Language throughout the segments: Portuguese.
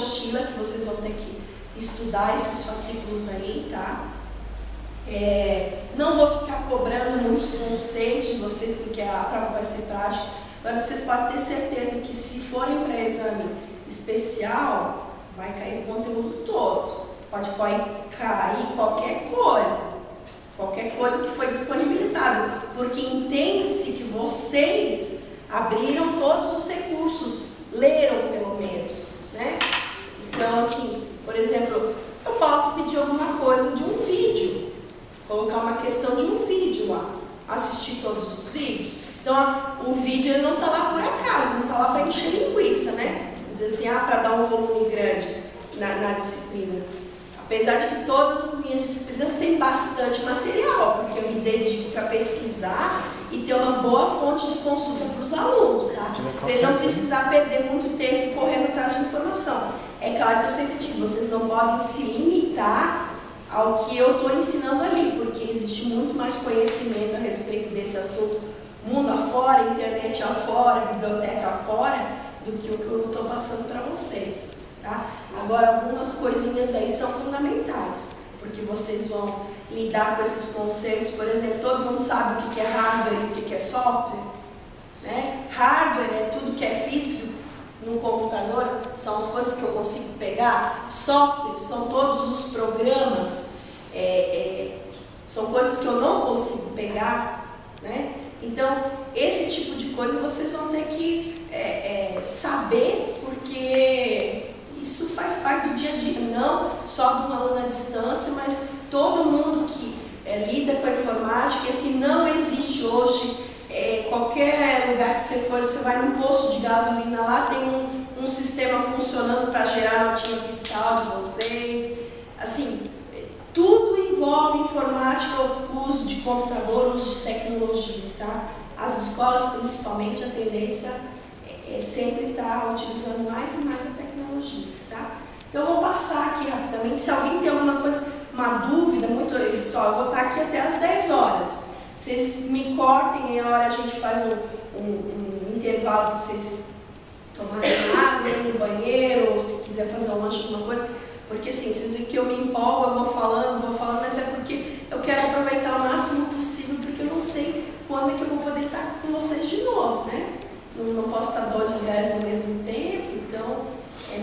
apostila, que vocês vão ter que estudar esses fascículos aí, tá? Não vou ficar cobrando muitos conceitos de vocês, porque a prova vai ser prática. Agora, vocês podem ter certeza que se forem para exame especial, vai cair o conteúdo todo. Pode cair qualquer coisa que foi disponibilizada, porque entende-se que vocês abriram todos os recursos, leram pelo menos, né? Então, assim, por exemplo, eu posso pedir alguma coisa de um vídeo, colocar uma questão de um vídeo lá, assistir todos os vídeos. Então, o vídeo ele não está lá por acaso, não está lá para encher linguiça, né? Dizer assim, para dar um volume grande na disciplina. Apesar de que todas as minhas disciplinas têm bastante material, porque eu me dedico para pesquisar e ter uma boa fonte de consulta para os alunos, tá? Para ele não precisar perder muito tempo correndo atrás de informação. É claro que eu sempre digo, vocês não podem se limitar ao que eu estou ensinando ali, porque existe muito mais conhecimento a respeito desse assunto, mundo afora, internet afora, biblioteca afora, do que o que eu estou passando para vocês, tá? Agora, algumas coisinhas aí são fundamentais, porque vocês vão lidar com esses conceitos. Por exemplo, todo mundo sabe o que é hardware e o que é software, né? Hardware é tudo que é físico no computador, são as coisas que eu consigo pegar. Software são todos os programas, são coisas que eu não consigo pegar, né? Então, esse tipo de coisa vocês vão ter que saber, porque isso faz parte do dia a dia, não só de uma aluna à distância, mas todo mundo que lida com a informática. E assim, não existe hoje, qualquer lugar que você for, você vai num posto de gasolina lá, tem um sistema funcionando para gerar notinha fiscal de vocês. Assim, tudo envolve informática, o uso de computador, o uso de tecnologia, tá? As escolas, principalmente, a tendência é sempre estar utilizando mais e mais a tecnologia, tá? Então, eu vou passar aqui rapidamente. Se alguém tem alguma coisa, uma dúvida, eu vou estar aqui até às 10 horas. Vocês me cortem, e a hora a gente faz um intervalo para vocês tomarem água, ir no banheiro, ou se quiser fazer um lanche, alguma coisa. Porque assim, vocês veem que eu me empolgo, eu vou falando, mas é porque eu quero aproveitar o máximo possível, porque eu não sei quando é que eu vou poder estar com vocês de novo, né? Não posso estar em 2 lugares ao mesmo tempo, então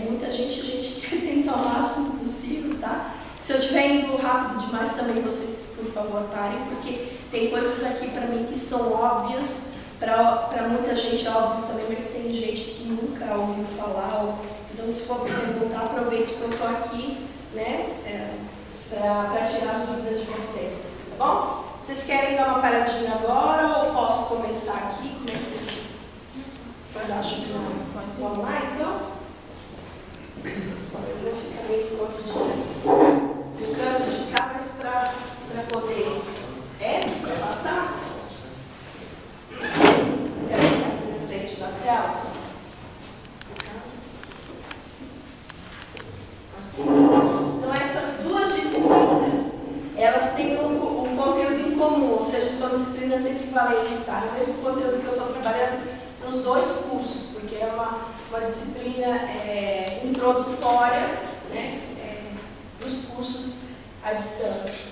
muita gente, a gente quer tentar o máximo possível, tá? Se eu estiver indo rápido demais também, vocês, por favor, parem, porque tem coisas aqui para mim que são óbvias, para muita gente é óbvio também, mas tem gente que nunca ouviu falar. Então, se for perguntar, aproveite que eu estou aqui, né, para tirar as dúvidas de vocês, tá bom? Vocês querem dar uma paradinha agora ou posso começar aqui? Como é que vocês acham que vamos lá, então? Só eu vou ficar meio escondidinha no canto de cá, mas para poder... para passar? Aqui na frente da tela. Então, essas duas disciplinas, elas têm um conteúdo em comum, ou seja, são disciplinas equivalentes, tá? É o mesmo conteúdo que eu estou trabalhando nos 2 cursos, porque é uma disciplina introdutória, né, dos cursos à distância.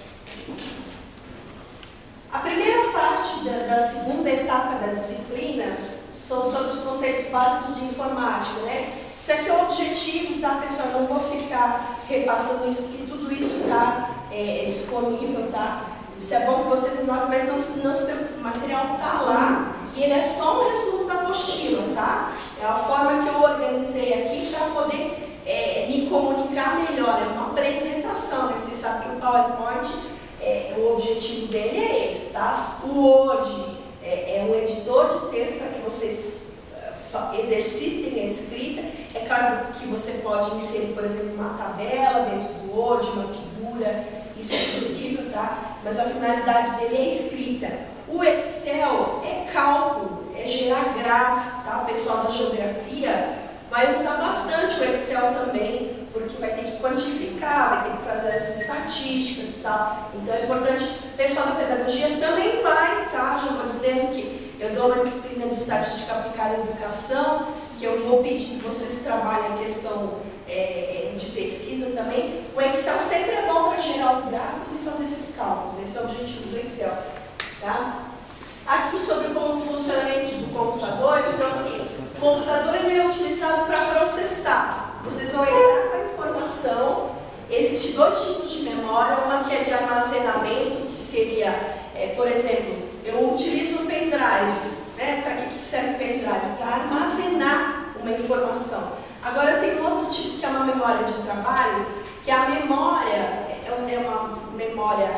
A primeira parte da segunda etapa da disciplina são sobre os conceitos básicos de informática, né? Isso aqui é o objetivo, tá, pessoal? Eu não vou ficar repassando isso, porque tudo isso está disponível, tá? Isso é bom que vocês notem, mas não se preocupe, o material está lá e ele é só um resumo da apostila, tá? É a forma que eu organizei aqui para poder me comunicar melhor. É uma apresentação, né? Vocês sabem que o PowerPoint, o objetivo dele é esse, tá? O Word é um editor de texto para que vocês exercitem a escrita. É claro que você pode inserir, por exemplo, uma tabela dentro do Word, uma figura, isso é possível, tá? Mas a finalidade dele é escrita. O Excel é cálculo, é gerar gráfico, tá? O pessoal da geografia vai usar bastante o Excel também, porque vai ter que quantificar, vai ter que fazer as estatísticas e tal. Então é importante, o pessoal da pedagogia também vai, tá? Já vou dizendo que eu dou uma disciplina de estatística aplicada à educação, que eu vou pedir que vocês trabalhem a questão também, o Excel sempre é bom para gerar os gráficos e fazer esses cálculos. Esse é o objetivo do Excel. Tá? Aqui sobre como funcionamento do computador, então assim, o computador ele é utilizado para processar. Vocês vão entrar com a informação. Existem dois tipos de memória, uma que é de armazenamento, que seria, por exemplo, eu utilizo um pendrive. Né? Para que serve o pendrive? Para armazenar uma informação. Agora eu tenho outro tipo que é uma memória de trabalho, que a memória é uma memória,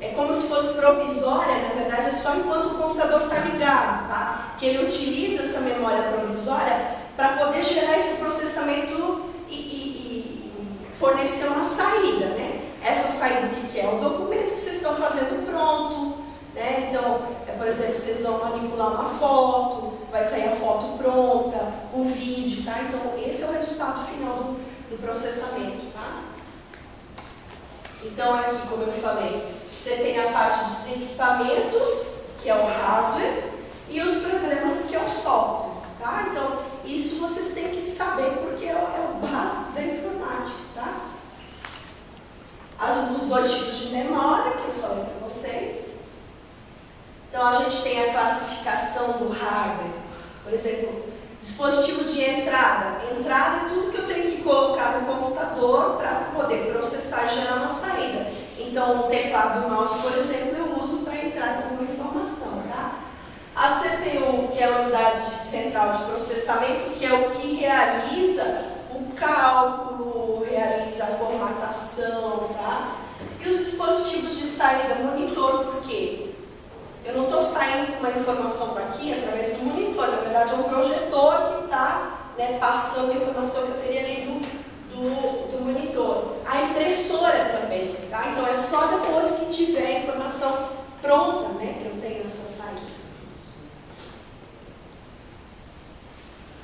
é como se fosse provisória, na verdade é só enquanto o computador está ligado, tá? Que ele utiliza essa memória provisória para poder gerar esse processamento e fornecer uma saída, né? Essa saída o que é? O documento que vocês estão fazendo pronto, né? Então, por exemplo, vocês vão manipular uma foto, vai sair a foto pronta, o vídeo, tá? Então, esse é o resultado final do processamento, tá? Então, aqui, como eu falei, você tem a parte dos equipamentos, que é o hardware, e os programas, que é o software, tá? Então, isso vocês têm que saber, porque é o básico da informática, tá? Os dois tipos de memória, que eu falei para vocês. Então, a gente tem a classificação do hardware, por exemplo, dispositivos de entrada. Entrada é tudo que eu tenho que colocar no computador para poder processar e gerar uma saída. Então, o teclado e o mouse, por exemplo, eu uso para entrar com alguma informação, tá? A CPU, que é a unidade central de processamento, que é o que realiza o cálculo, realiza a formatação, tá? E os dispositivos de saída, monitor, por quê? Eu não estou saindo com uma informação daqui através do monitor, na verdade é um projetor que está, né, passando a informação que eu teria ali do monitor. A impressora também, tá? Então é só depois que tiver a informação pronta, né, que eu tenho essa saída.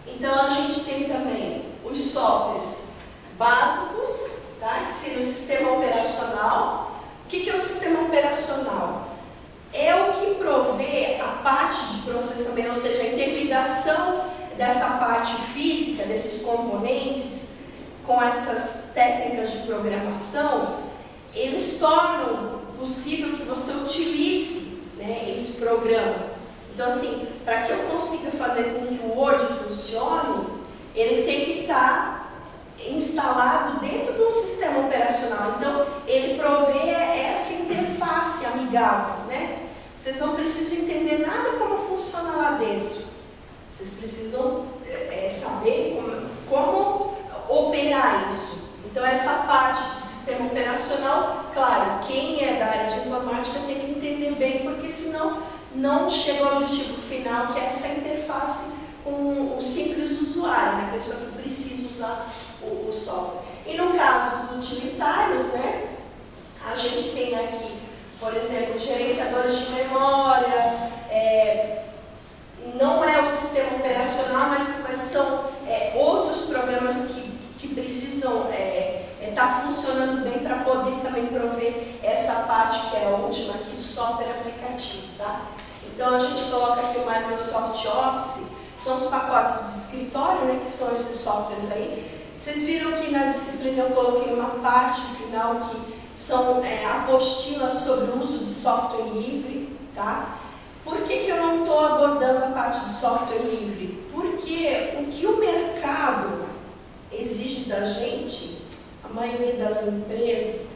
Então a gente tem também os softwares básicos, tá? Que seria o sistema operacional. O que é o sistema operacional? É o que provê a parte de processamento, ou seja, a interligação dessa parte física, desses componentes, com essas técnicas de programação, eles tornam possível que você utilize, né, esse programa. Então, assim, para que eu consiga fazer com que o Word funcione, ele tem que estar instalado dentro de um sistema operacional. Então, ele provê essa interface amigável, né? Vocês não precisam entender nada como funciona lá dentro. Vocês precisam saber como operar isso. Então, essa parte do sistema operacional, claro, quem é da área de informática tem que entender bem, porque senão não chega ao objetivo final, que é essa interface com o simples usuário, né? A pessoa que precisa usar o software. E no caso dos utilitários, né, a gente tem aqui, por exemplo, gerenciadores de memória, não é o sistema operacional, mas são outros programas que precisam estar funcionando bem para poder também prover essa parte que é a última aqui do software aplicativo, tá? Então a gente coloca aqui o Microsoft Office, são os pacotes de escritório, né, que são esses softwares aí. Vocês viram que na disciplina eu coloquei uma parte final que são apostilas sobre o uso de software livre, tá? Por que eu não estou abordando a parte de software livre? Porque o que o mercado exige da gente, a maioria das empresas,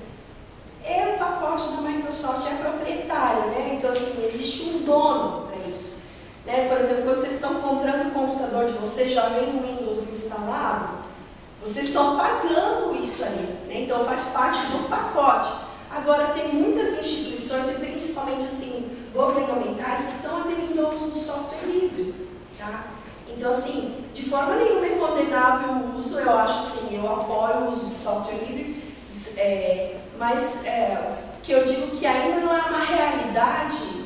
o pacote da Microsoft é proprietário, né? Então, assim, existe um dono para isso. Né? Por exemplo, quando vocês estão comprando o computador de vocês, já vem o Windows instalado, vocês estão pagando isso aí, né? Então faz parte do pacote. Agora tem muitas instituições, e principalmente assim, governamentais, que estão aderindo ao uso do software livre, tá? Então assim, de forma nenhuma é condenável o uso, eu acho assim, eu apoio o uso de software livre, mas que eu digo que ainda não é uma realidade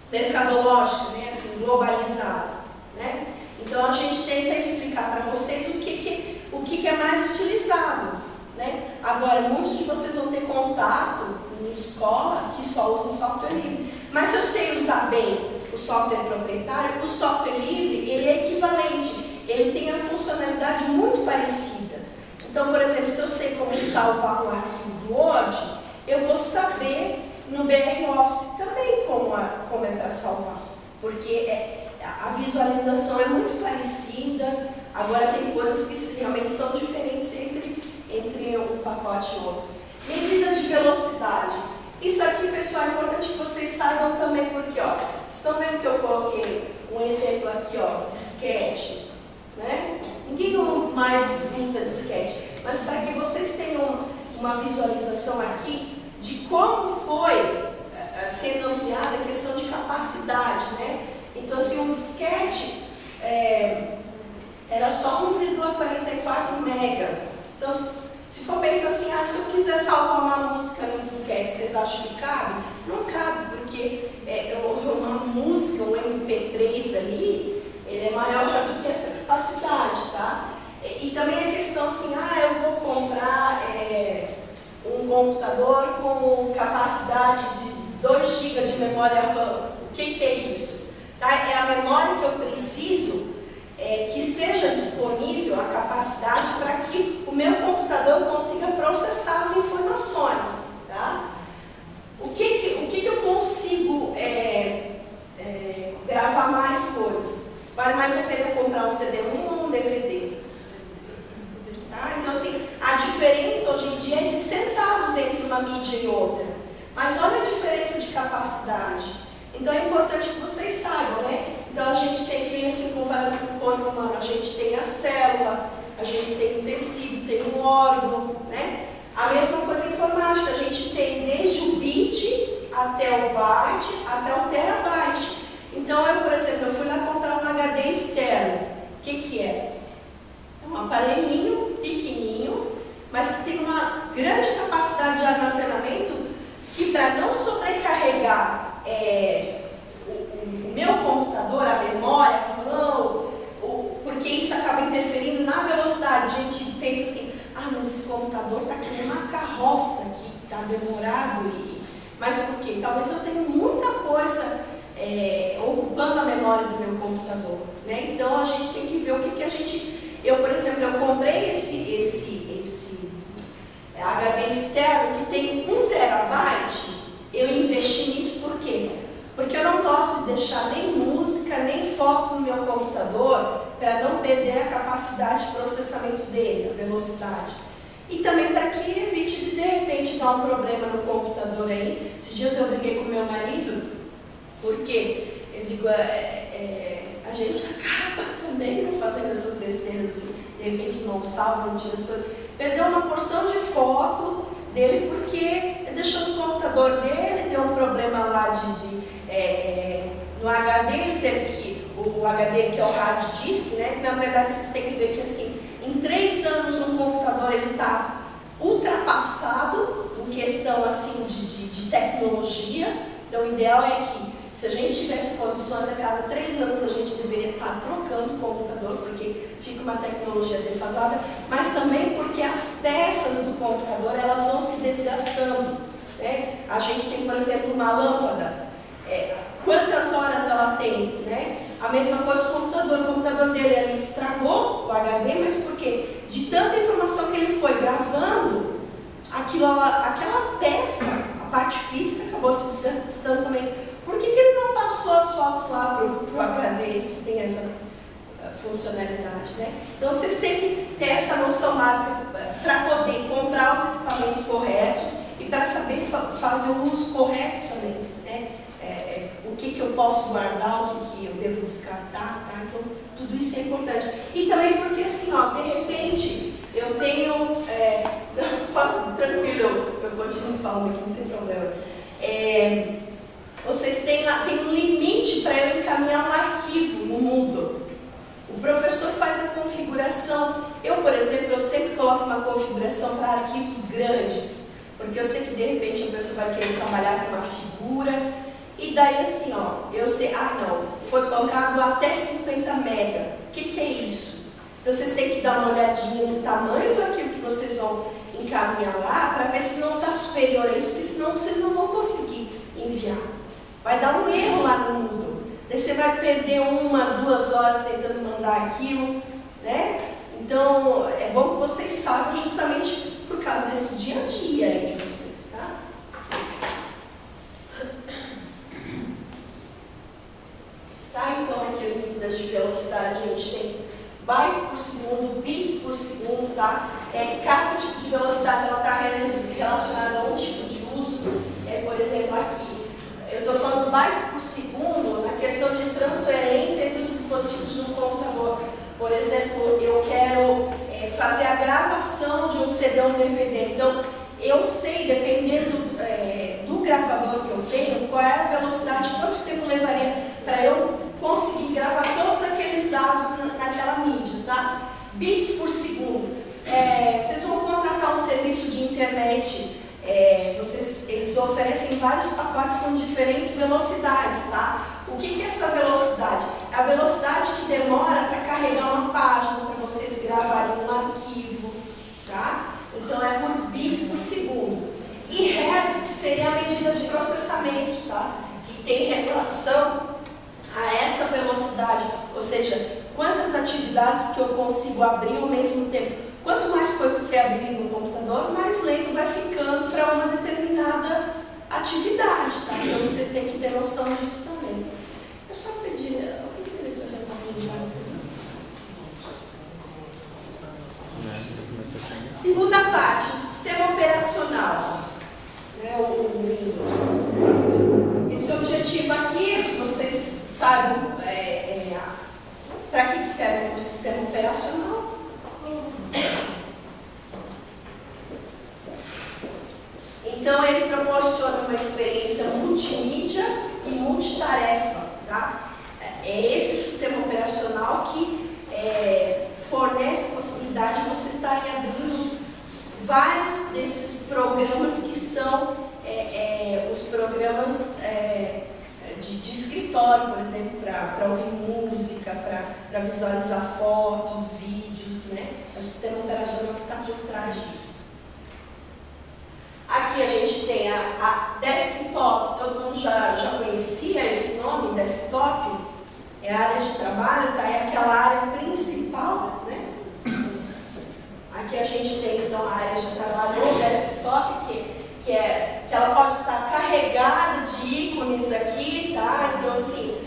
mercadológica, né? Assim, globalizada, né? Então a gente tenta explicar para vocês o que é mais utilizado, né? Agora, muitos de vocês vão ter contato em escola que só usa software livre. Mas se eu sei usar bem o software proprietário, o software livre, ele é equivalente, ele tem a funcionalidade muito parecida. Então, por exemplo, exemplo, se eu sei como salvar um arquivo do Word, eu vou saber no BR Office também como é para salvar, porque a visualização é muito parecida. Agora tem coisas que realmente são diferentes entre um pacote e outro. Medida de velocidade. Isso aqui, pessoal, é importante que vocês saibam também, porque, ó, vocês estão vendo que eu coloquei um exemplo aqui, ó, disquete, né? Ninguém mais usa disquete, mas para que vocês tenham uma visualização aqui de como foi sendo ampliada a questão de capacidade, né? Então, assim, um disquete era só 1,44 mega. Então, se for pensar assim, se eu quiser salvar uma música no disquete, vocês acham que cabe? Não cabe, porque uma música, um MP3 ali, ele é maior do que essa capacidade, tá? E também a questão assim, eu vou comprar um computador com capacidade de 2 GB de memória RAM. O que é isso? Tá? É a memória que eu preciso que esteja disponível a capacidade para que o meu computador consiga processar as informações. Tá? O que eu consigo gravar mais coisas? Vale mais a pena eu comprar um CD-ROM ou um DVD? Tá? Então, assim, a diferença hoje em dia é de centavos entre uma mídia e outra. Mas olha a diferença de capacidade. Então, é importante que vocês saibam, né? Então, a gente tem que, assim, comparado com o corpo humano, a gente tem a célula, a gente tem o tecido, tem um órgão, né? A mesma coisa em informática, a gente tem desde o bit até o byte, até o terabyte. Então, por exemplo, eu fui lá comprar um HD externo. O que é? É um aparelhinho pequenininho, mas que tem uma grande capacidade de armazenamento que, para não sobrecarregar o meu computador, a memória, porque isso acaba interferindo na velocidade. A gente pensa assim, mas esse computador está aqui numa carroça que está demorado. Mas por quê? Talvez eu tenha muita coisa ocupando a memória do meu computador, né? Então a gente tem que ver o que a gente... Eu, por exemplo, eu comprei esse HD externo que tem 1 terabyte. Eu investi nisso por quê? Porque eu não gosto de deixar nem música, nem foto no meu computador para não perder a capacidade de processamento dele, a velocidade. E também para que evite de repente dar um problema no computador aí. Esses dias eu briguei com meu marido, porque eu digo, a gente acaba também fazendo essas besteiras assim, de repente não salva, não tira as coisas. Perdeu uma porção de foto dele porque deixou no computador dele, deu um problema lá no HD, ele teve que, o HD que é o hard disk, né, que na verdade vocês têm que ver que assim, em 3 anos um computador ele está ultrapassado em questão assim de tecnologia. Então o ideal é que se a gente tivesse condições, a cada 3 anos a gente deveria estar trocando o computador, porque fica uma tecnologia defasada, mas também porque as peças do computador elas vão se desgastando, né? A gente tem, por exemplo, uma lâmpada, quantas horas ela tem, né? A mesma coisa com o computador dele ali estragou o HD, mas por quê? De tanta informação que ele foi gravando, aquela peça, a parte física acabou se desgastando também. Por que ele não passou as fotos lá para o HD, se tem essa funcionalidade, né? Então vocês têm que ter essa noção básica para poder comprar os equipamentos corretos e para saber fazer o uso correto também, né? O que eu posso guardar, o que eu devo descartar, tá? Então tudo isso é importante. E também porque assim, de repente eu tenho... tranquilo, eu continuo falando aqui, não tem problema. Vocês têm um limite para eu encaminhar um arquivo no Moodle. O professor faz a configuração. Eu, por exemplo, eu sempre coloco uma configuração para arquivos grandes, porque eu sei que de repente a pessoa vai querer trabalhar com uma figura, e daí assim, eu sei, não, foi colocado até 50 mega. O que é isso? Então vocês têm que dar uma olhadinha no tamanho do arquivo que vocês vão encaminhar lá, para ver se não está superior a isso, porque senão vocês não vão conseguir enviar. Vai dar um erro lá no Moodle. Daí você vai perder 1, 2 horas tentando mandar aquilo, né? Então, é bom que vocês saibam justamente por causa desse dia a dia aí de vocês, tá? Tá, então aqui medidas de velocidade a gente tem bytes por segundo, bits por segundo, tá? Cada tipo de velocidade ela está relacionada a um tipo de uso. Por exemplo, aqui, eu estou falando bytes por segundo na questão de transferência entre os dispositivos do computador. Por exemplo, eu quero fazer a gravação de um CD ou um DVD. Então, eu sei, dependendo do gravador que eu tenho, qual é a velocidade, quanto tempo levaria para eu conseguir gravar todos aqueles dados naquela mídia, tá? Bits por segundo. Vocês vão contratar um serviço de internet, eles oferecem vários pacotes com diferentes velocidades, tá? O que é essa velocidade? É a velocidade que demora para carregar uma página, para vocês gravarem um arquivo, tá? Então é por bits por segundo. E hertz seria a medida de processamento, tá? Que tem relação a essa velocidade, ou seja, quantas atividades que eu consigo abrir ao mesmo tempo. Quanto mais coisas você abrir no computador, mais lento vai ficando para uma determinada atividade, tá? Então vocês têm que ter noção disso também. Eu só pedi, alguém queria trazer um pouquinho de água? Segunda parte, o sistema operacional, né, o Windows. Esse objetivo aqui é que vocês saibam para que serve o sistema operacional. Então, ele proporciona uma experiência multimídia e multitarefa, tá? É esse sistema operacional que fornece a possibilidade de vocês estarem abrindo vários desses programas que são os programas de escritório, por exemplo, para ouvir música, para visualizar fotos, vídeos, né? É o sistema operacional que está por trás disso. Aqui a gente tem a desktop, todo mundo já conhecia esse nome, desktop? É a área de trabalho, tá? É aquela área principal, né? Aqui a gente tem então a área de trabalho, ou desktop, que ela pode estar carregada de ícones aqui, tá? Então assim,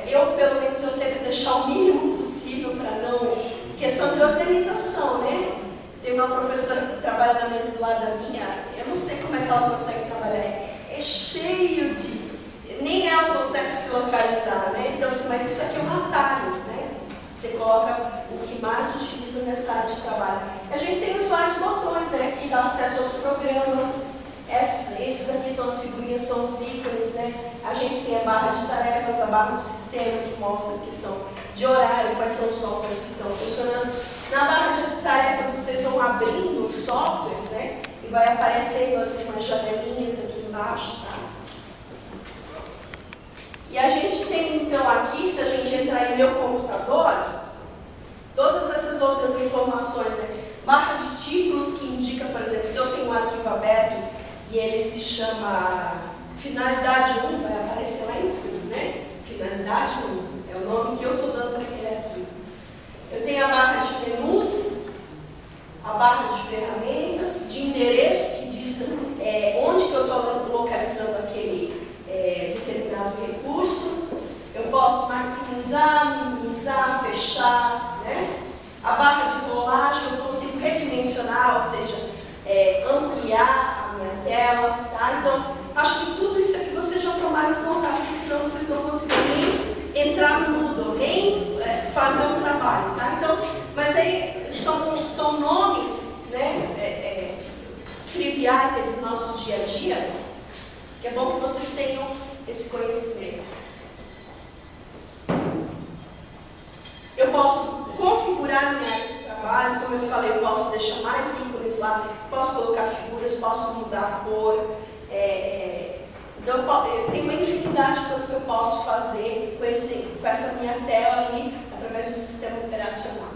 eu pelo menos eu tento deixar o mínimo possível para não... Questão de organização, né? Tem uma professora que trabalha na mesa do lado da minha, eu não sei como é que ela consegue trabalhar, é cheio de... Nem ela consegue se localizar, né? Então assim, mas isso aqui é um atalho, né? Você coloca o que mais utiliza nessa área de trabalho. A gente tem os vários botões, né? Que dá acesso aos programas. Esses aqui são as figurinhas, são os ícones, né? A gente tem a barra de tarefas, a barra do sistema que mostra a questão de horário, quais são os softwares que estão funcionando. Na barra de tarefas vocês vão abrindo os softwares, né? E vai aparecendo assim umas janelinhas aqui embaixo, tá? Assim. E a gente tem então aqui, se a gente entrar em meu computador, todas essas outras informações, né? Barra de títulos que indica, por exemplo, se eu tenho um arquivo aberto e ele se chama finalidade 1, vai aparecer lá em cima, né? Finalidade 1, é o nome que eu estou dando para aquele arquivo. Eu tenho a barra de menus, a barra de ferramentas, de endereço, que diz onde que eu estou localizando aquele determinado recurso. Eu posso maximizar, minimizar, fechar, né? A barra de rolagem eu consigo redimensionar, ou seja, ampliar a minha tela, tá? Então, acho que tudo isso aqui vocês já tomaram conta, porque senão vocês não conseguem nem entrar no Moodle, nem fazer um trabalho, tá? Então, mas aí são nomes, né, triviais aí do nosso dia a dia, que é bom que vocês tenham esse conhecimento. Eu posso configurar minha área de trabalho, como eu falei, eu posso deixar mais ícones lá, posso colocar figuras, posso mudar a cor. Então, eu tenho uma infinidade de coisas que eu posso fazer com essa minha tela ali, através do sistema operacional.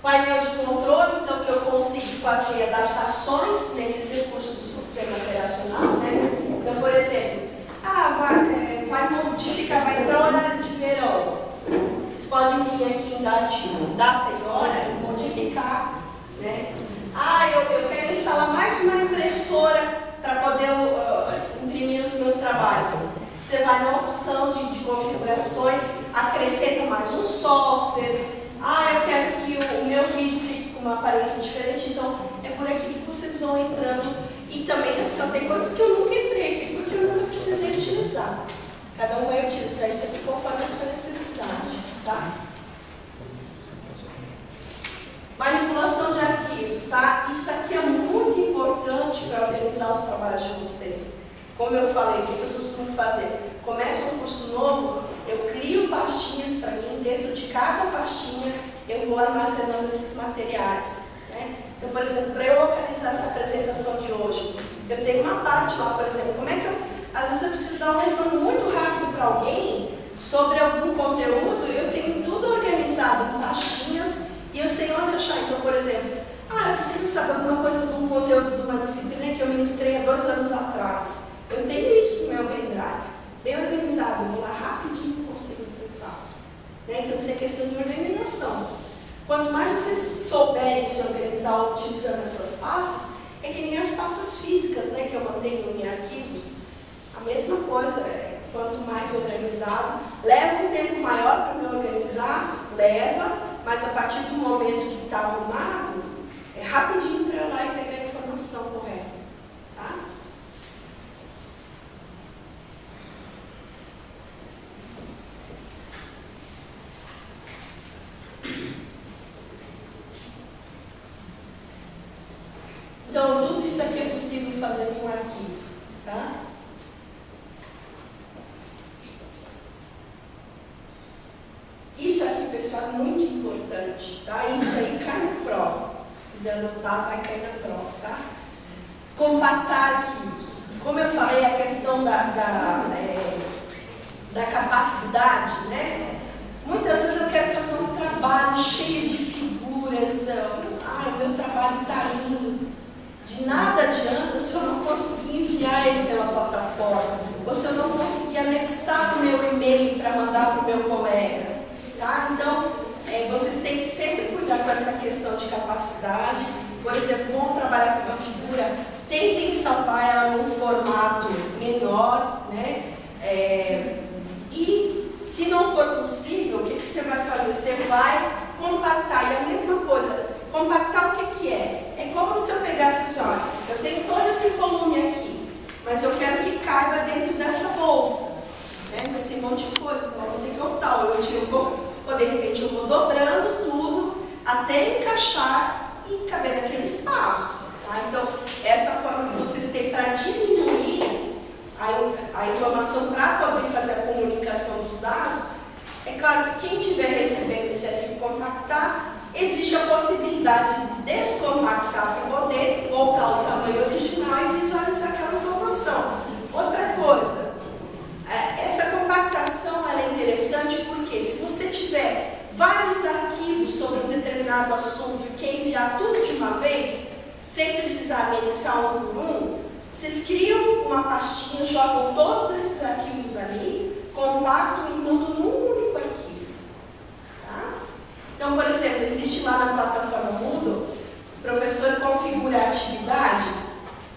Painel de controle, então, que eu consigo fazer adaptações nesses recursos do sistema operacional, né? Então, por exemplo, vai modificar, vai entrar o horário de verão. Vocês podem vir aqui em data e hora e modificar, né? Eu quero instalar mais uma impressora para poder imprimir os meus trabalhos. Você vai na opção de configurações, acrescenta mais um software. Eu quero que o meu vídeo fique com uma aparência diferente, então é por aqui que vocês vão entrando. E também, assim, tem coisas que eu nunca entrei aqui, porque eu nunca precisei utilizar. Cada um vai utilizar isso aqui conforme a sua necessidade, tá? Manipulação de arquivos, tá? Isso aqui é muito importante para organizar os trabalhos de vocês. Como eu falei, o que eu costumo fazer? Começo um curso novo, eu crio pastinhas para mim, dentro de cada pastinha eu vou armazenando esses materiais, né? Então, por exemplo, para eu localizar essa apresentação de hoje, eu tenho uma parte lá, por exemplo, às vezes eu preciso dar um retorno muito rápido para alguém sobre algum conteúdo, eu tenho tudo organizado em pastinhas e eu sei onde achar. Então, por exemplo, eu preciso saber alguma coisa de um conteúdo de uma disciplina que eu ministrei há 2 anos atrás. Eu tenho isso no meu pendrive, bem organizado, eu vou lá rapidinho e consigo acessar. Né? Então, isso é questão de organização. Quanto mais vocês souberem se organizar utilizando essas pastas, é que nem as pastas físicas, né, que eu mantenho em arquivos. A mesma coisa, quanto mais organizado, leva um tempo maior para me organizar, mas a partir do momento que está arrumado, é rapidinho para eu ir lá e pegar a informação correta. Tá? Então, tudo isso aqui é possível fazer com um arquivo, tá? Isso aqui, pessoal, é muito importante, tá? Isso aí cai na prova. Se quiser anotar, vai cair na prova, tá? Compactar arquivos. Como eu falei, a questão da capacidade, né? Muitas vezes eu quero fazer um trabalho cheio de figuras. O meu trabalho está lindo. De nada adianta se eu não conseguir enviar ele pela plataforma, ou se eu não conseguir anexar o meu e-mail para mandar para o meu colega. Tá? Então, vocês têm que sempre cuidar com essa questão de capacidade. Por exemplo, vão trabalhar com uma figura, tentem salvar ela num formato menor, né? E se não for possível, o que você vai fazer? Você vai compactar. E a mesma coisa, compactar o que é? É como se eu pegasse assim, olha, eu tenho todo esse volume aqui, mas eu quero que caiba dentro dessa bolsa, né? Mas tem um monte de coisa, então eu vou ter que optar, ou de repente eu vou dobrando tudo até encaixar e caber naquele espaço, tá? Então, essa forma que vocês têm para diminuir a informação para poder fazer a comunicação dos dados, é claro que quem estiver recebendo esse arquivo compactar, existe a possibilidade de descompactar para poder voltar ao tamanho original e visualizar aquela informação. Outra coisa, essa compactação ela é interessante porque se você tiver vários arquivos sobre um determinado assunto e quer enviar tudo de uma vez, sem precisar anexar um por um, vocês criam uma pastinha, jogam todos esses arquivos ali, compactam e mandam num único arquivo. Tá? Então, por exemplo, existe lá na plataforma Moodle, o professor configura a atividade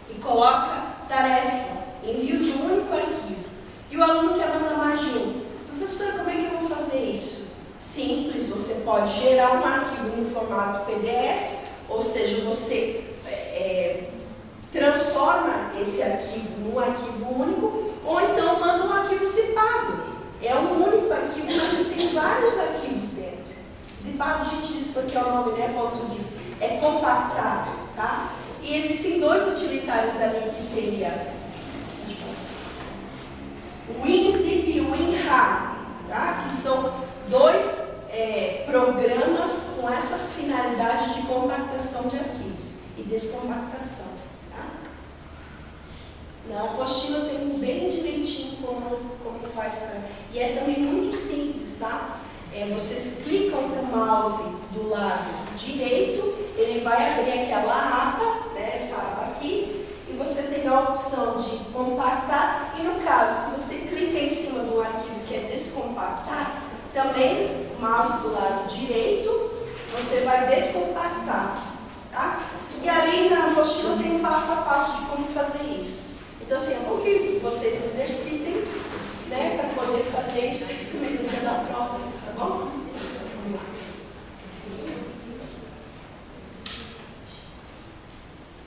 e coloca tarefa, envio de um único arquivo. E o aluno quer mandar mais de um. Professor, como é que eu vou fazer isso? Simples, você pode gerar um arquivo no formato PDF, ou seja, você transforma esse arquivo num arquivo único, ou então manda um arquivo zipado. É um único arquivo, mas você tem vários arquivos dentro. Zipado, a gente diz porque é o nome, né? .zip. É compactado, tá? E existem 2 utilitários ali que seria o WinZip e o WinRAR, tá? Que são 2 programas com essa finalidade de compactação de arquivos e descompactação. Tá? Na apostila tem bem direitinho como faz. E é também muito simples, tá? Vocês clicam com o mouse do lado direito, ele vai abrir aquela aba, né, essa aba aqui, e você tem a opção de compactar. E no caso, se você clica em cima do arquivo que é descompactar, também mouse do lado direito, você vai descompactar, tá? E ali na apostila tem um passo a passo de como fazer isso. Então, assim, é bom que vocês exercitem, né, para poder fazer isso também no dia da prova, tá bom?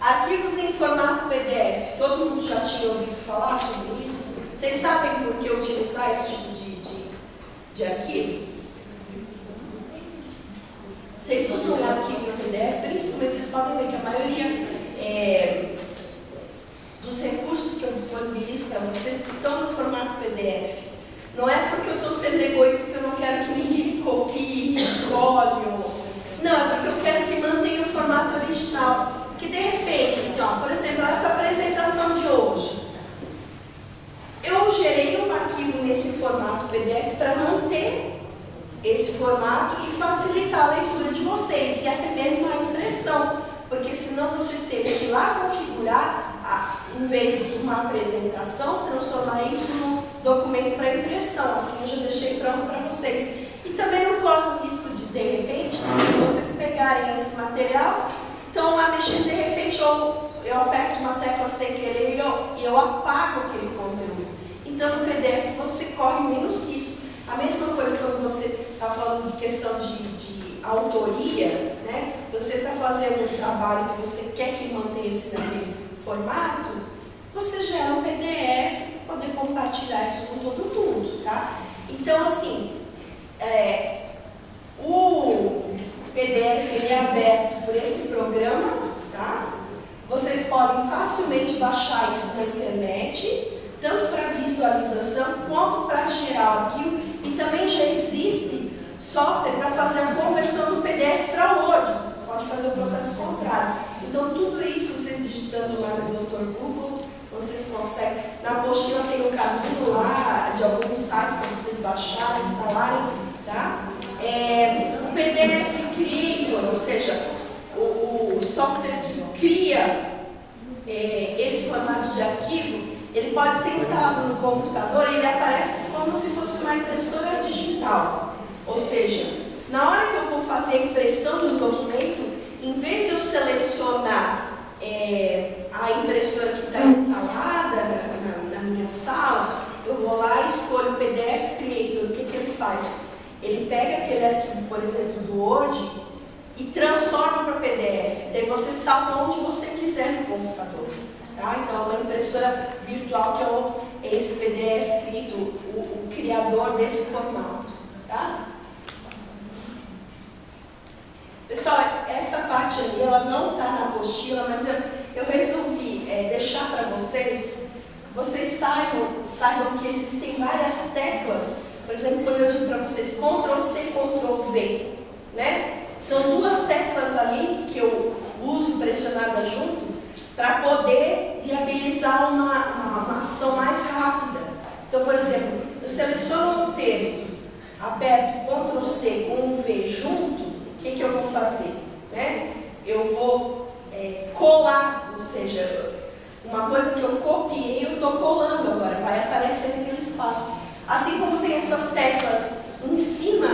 Arquivos em formato PDF. Todo mundo já tinha ouvido falar sobre isso? Vocês sabem por que utilizar esse tipo de arquivo? Vocês usam o arquivo em PDF, principalmente vocês podem ver que a maioria dos recursos que eu disponibilizo para vocês estão no formato PDF. Não é porque eu estou sendo egoísta que eu não quero que ninguém copie, cole, não, é porque eu quero que mantenha o formato original. Que de repente, assim, ó, por exemplo, essa apresentação de hoje, eu gerei um arquivo nesse formato PDF para manter esse formato e facilitar a leitura de vocês e até mesmo a impressão, porque senão vocês teriam que ir lá configurar, em vez de uma apresentação, transformar isso num documento para impressão. Assim eu já deixei pronto para vocês. E também não corre o risco de repente, vocês pegarem esse material, estão lá mexendo, de repente eu aperto uma tecla sem querer e eu apago aquele conteúdo. Então no PDF você corre menos risco. A mesma coisa quando você está falando de questão de autoria, né? Você está fazendo um trabalho que você quer que mantenha-se naquele formato, você gera um PDF para poder compartilhar isso com todo mundo, tá? Então, assim, o PDF ele é aberto por esse programa, tá? Vocês podem facilmente baixar isso na internet, tanto para visualização quanto para gerar o arquivo, e também já existe software para fazer a conversão do PDF para Word. Vocês podem fazer o processo contrário. Então, tudo isso vocês digitando lá no Dr. Google, vocês conseguem. Na apostila tem um caminho lá de alguns sites para vocês baixarem, instalarem, tá? O PDF Creator, ou seja, o software que cria esse formato de arquivo, ele pode ser instalado no computador e ele aparece como se fosse uma impressora digital. Ou seja, na hora que eu vou fazer a impressão de um documento, em vez de eu selecionar a impressora que está instalada na minha sala, eu vou lá e escolho o PDF Creator. O que ele faz? Ele pega aquele arquivo, por exemplo, do Word e transforma para PDF. Daí você salva onde você quiser no computador. Tá? Então, é uma impressora virtual que é esse PDF Creator, o criador desse formato. Tá? Pessoal, essa parte ali, ela não está na apostila, mas eu resolvi deixar para vocês saibam que existem várias teclas. Por exemplo, quando eu digo para vocês Ctrl+C, Ctrl+V, né? São duas teclas ali que eu uso pressionadas junto para poder viabilizar uma ação mais rápida. Então, por exemplo, eu seleciono um texto, aperto Ctrl+C com um V junto, o que eu vou fazer? Né? Eu vou colar, ou seja, uma coisa que eu copiei, eu estou colando agora, vai aparecer naquele espaço. Assim como tem essas teclas em cima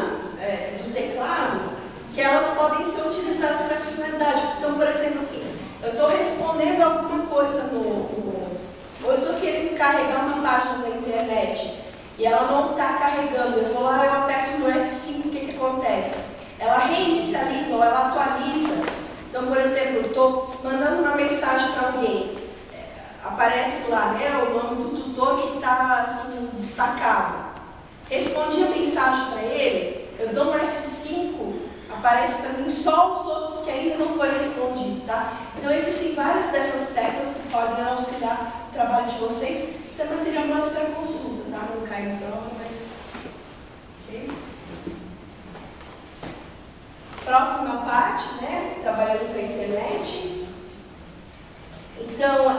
do teclado, que elas podem ser utilizadas para essa finalidade. Então, por exemplo, assim, eu estou respondendo alguma coisa ou eu estou querendo carregar uma página da internet e ela não está carregando, eu vou lá, eu aperto no F5, o que acontece? Ela reinicializa ou ela atualiza. Então, por exemplo, eu estou mandando uma mensagem para alguém, aparece lá, né, o nome do tutor que está assim, destacado. Respondi a mensagem para ele, eu dou um F5, aparece para mim só os outros que ainda não foi respondido, tá? Então existem várias dessas teclas que podem auxiliar o trabalho de vocês. Isso é material mais para consulta, tá? Não cai na prova, mas... Okay. Próxima parte, né? Trabalhando com a internet. Então,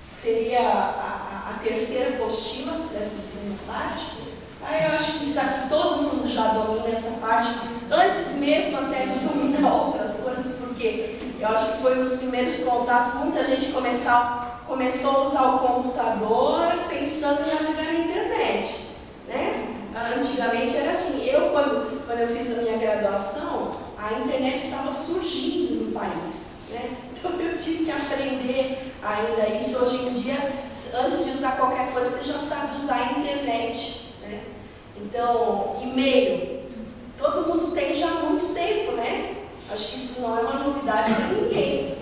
seria a terceira apostila dessa segunda parte. Aí eu acho que isso aqui todo mundo já domina essa parte, antes mesmo até de dominar outras coisas, porque eu acho que foi um dos primeiros contatos, muita gente começou a usar o computador pensando em navegar na internet, né? Antigamente era assim, quando eu fiz a minha graduação, a internet estava surgindo no país, né? Então eu tive que aprender ainda isso. Hoje em dia, antes de usar qualquer coisa, você já sabe usar a internet, né? Então, e-mail, todo mundo tem já há muito tempo, né? Acho que isso não é uma novidade para ninguém.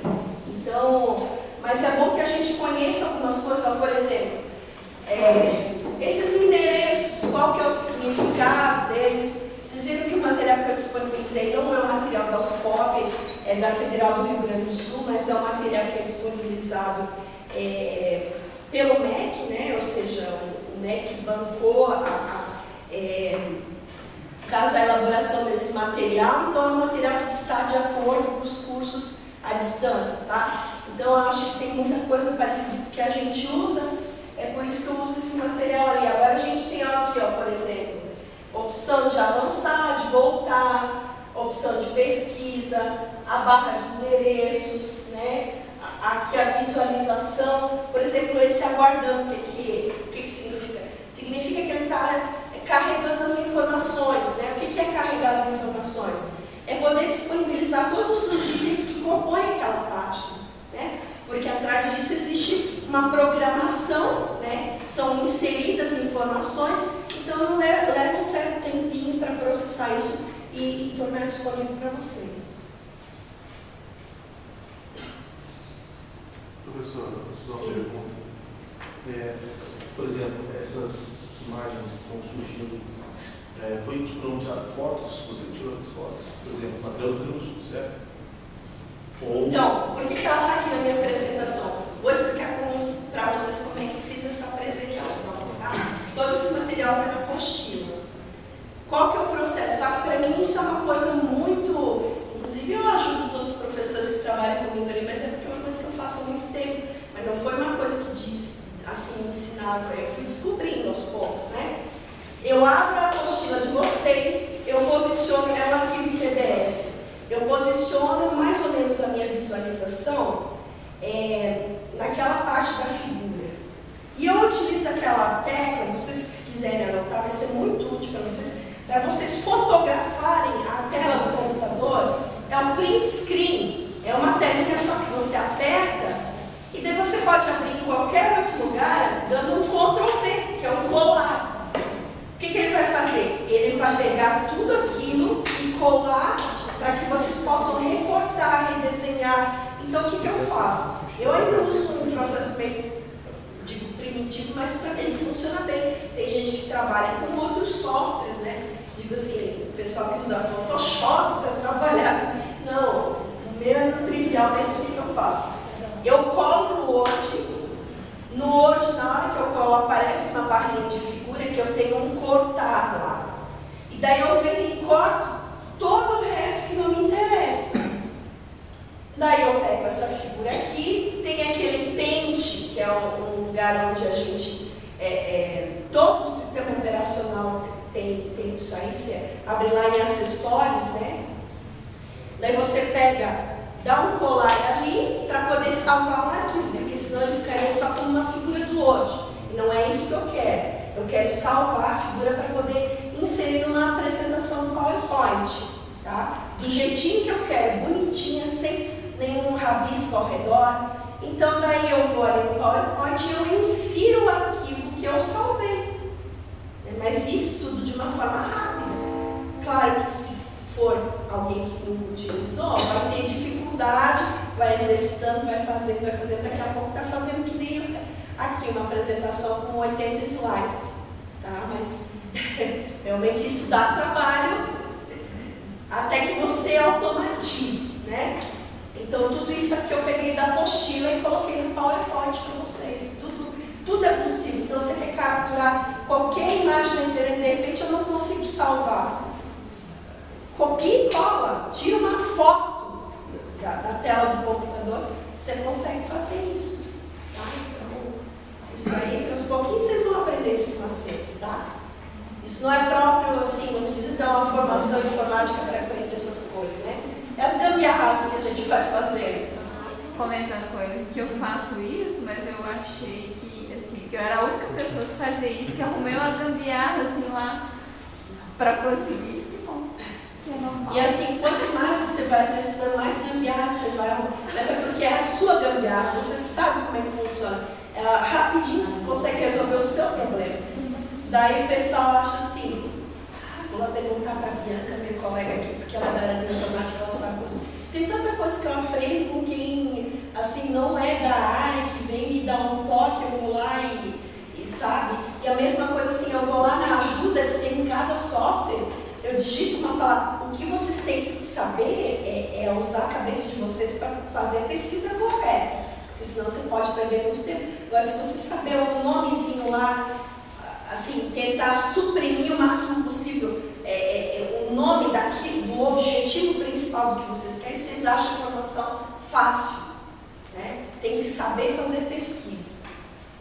Então, mas é bom que a gente conheça algumas coisas, por exemplo, esses endereços, qual que é o significado deles. Vocês viram que o material que eu disponibilizei não é o material da UFOP, é da Federal do Rio Grande do Sul, mas é um material que é disponibilizado pelo MEC, né? Ou seja, o MEC bancou caso a elaboração desse material, então é um material que está de acordo com os cursos à distância, tá? Então eu acho que tem muita coisa parecida com o que a gente usa, é por isso que eu uso esse material ali. Agora a gente tem aqui, ó, por exemplo, opção de avançar, de voltar, opção de pesquisa, a barra de endereços, né? Aqui a visualização, por exemplo, esse aguardando, o que significa? Significa que ele está carregando as informações, né? O que é carregar as informações? É poder disponibilizar todos os itens que compõem aquela página, né? Porque atrás disso existe uma programação, né? São inseridas informações, então leva um certo tempinho para processar isso e tornar disponível para vocês. Professora, sua pergunta. Por exemplo, essas imagens que estão surgindo, foram tiradas fotos, você tirou as fotos, por exemplo, material do Rio Grande do Sul, certo? Então, por que ela está aqui na minha apresentação? Vou explicar para vocês como é que eu fiz essa apresentação, tá? Todo esse material está na apostila. Qual que é o processo? Só que para mim isso é uma coisa muito... Inclusive eu ajudo os outros professores que trabalham comigo ali, mas é porque é uma coisa que eu faço há muito tempo. Mas não foi uma coisa que diz, assim, ensinado, eu fui descobrindo aos poucos, né? Eu abro a apostila de vocês, eu posiciono, é um arquivo em PDF, eu posiciono mais ou menos a minha visualização naquela parte da figura. E eu utilizo aquela tecla, vocês se quiserem anotar, vai ser muito útil para vocês fotografarem a tela do computador. É um print screen, é uma telinha só que você aperta e daí você pode abrir em qualquer outro lugar dando um Ctrl+V, que é um colar. O que ele vai fazer? Ele vai pegar tudo aquilo e colar para que vocês possam recortar, redesenhar. Então o que eu faço? Eu ainda uso um processo meio primitivo, mas para ele funciona bem. Tem gente que trabalha com outros softwares, né? Digo assim, o pessoal que usa Photoshop para trabalhar. Não, o meu é no trivial, mas o que eu faço? Eu colo no Word. No Word, na hora que eu colo, aparece uma barrinha de figura que eu tenho um cortar lá. E daí eu venho e corto todo o resto que não me interessa. Daí eu pego essa figura aqui, tem aquele pente, que é um lugar onde a gente, todo o sistema operacional tem isso aí, você abre lá em acessórios, né? Daí você pega, dá um colar ali para poder salvar um arquivo, porque senão ele ficaria só como uma figura do Word. E não é isso que eu quero. Eu quero salvar a figura para poder inserir numa apresentação no PowerPoint, tá? Do jeitinho que eu quero, bonitinha, sem nenhum rabisco ao redor. Então daí eu vou ali no PowerPoint e eu insiro o arquivo que eu salvei. Mas isso tudo de uma forma rápida. Claro que se for alguém que não utilizou, vai ter dificuldade, vai exercitando, vai fazendo, daqui a pouco está fazendo que nem eu. Aqui uma apresentação com 80 slides, tá? Mas realmente isso dá trabalho até que você automatize, né? Então tudo isso aqui eu peguei da apostila e coloquei no PowerPoint para vocês. Tudo é possível. Então você quer capturar qualquer imagem na internet, de repente eu não consigo salvar. Copia e cola, tira uma foto da tela do computador, você consegue fazer isso. Tá? Então, isso aí, aos pouquinhos vocês vão aprender esses macetes, tá? Isso não é próprio, assim, não precisa ter uma formação informática para aprender essas coisas, né? É as gambiarras que a gente vai fazer. Comentando coisa que eu faço isso, mas eu achei que, assim, que eu era a única pessoa que fazia isso, que arrumei uma gambiarra, assim, lá para conseguir, que bom, que é normal. E assim, quanto mais você vai exercitando, mais gambiarra você vai arrumar. Mas é porque é a sua gambiarra, você sabe como é que funciona. Ela rapidinho você consegue resolver o seu problema. Daí o pessoal acha assim, vou lá perguntar para a Bianca, minha colega aqui, porque ela é da área de informática, ela sabe tudo. Tem tanta coisa que eu aprendo com quem assim, não é da área, que vem me dar um toque, eu vou lá e sabe? E a mesma coisa assim, eu vou lá na ajuda que tem em cada software, eu digito uma palavra. O que vocês têm que saber é usar a cabeça de vocês para fazer a pesquisa correta, porque senão você pode perder muito tempo. Agora, se você saber um nomezinho lá, assim, tentar suprimir o máximo possível o nome do objetivo principal do que vocês querem, vocês acham a informação fácil, né? Tem que saber fazer pesquisa,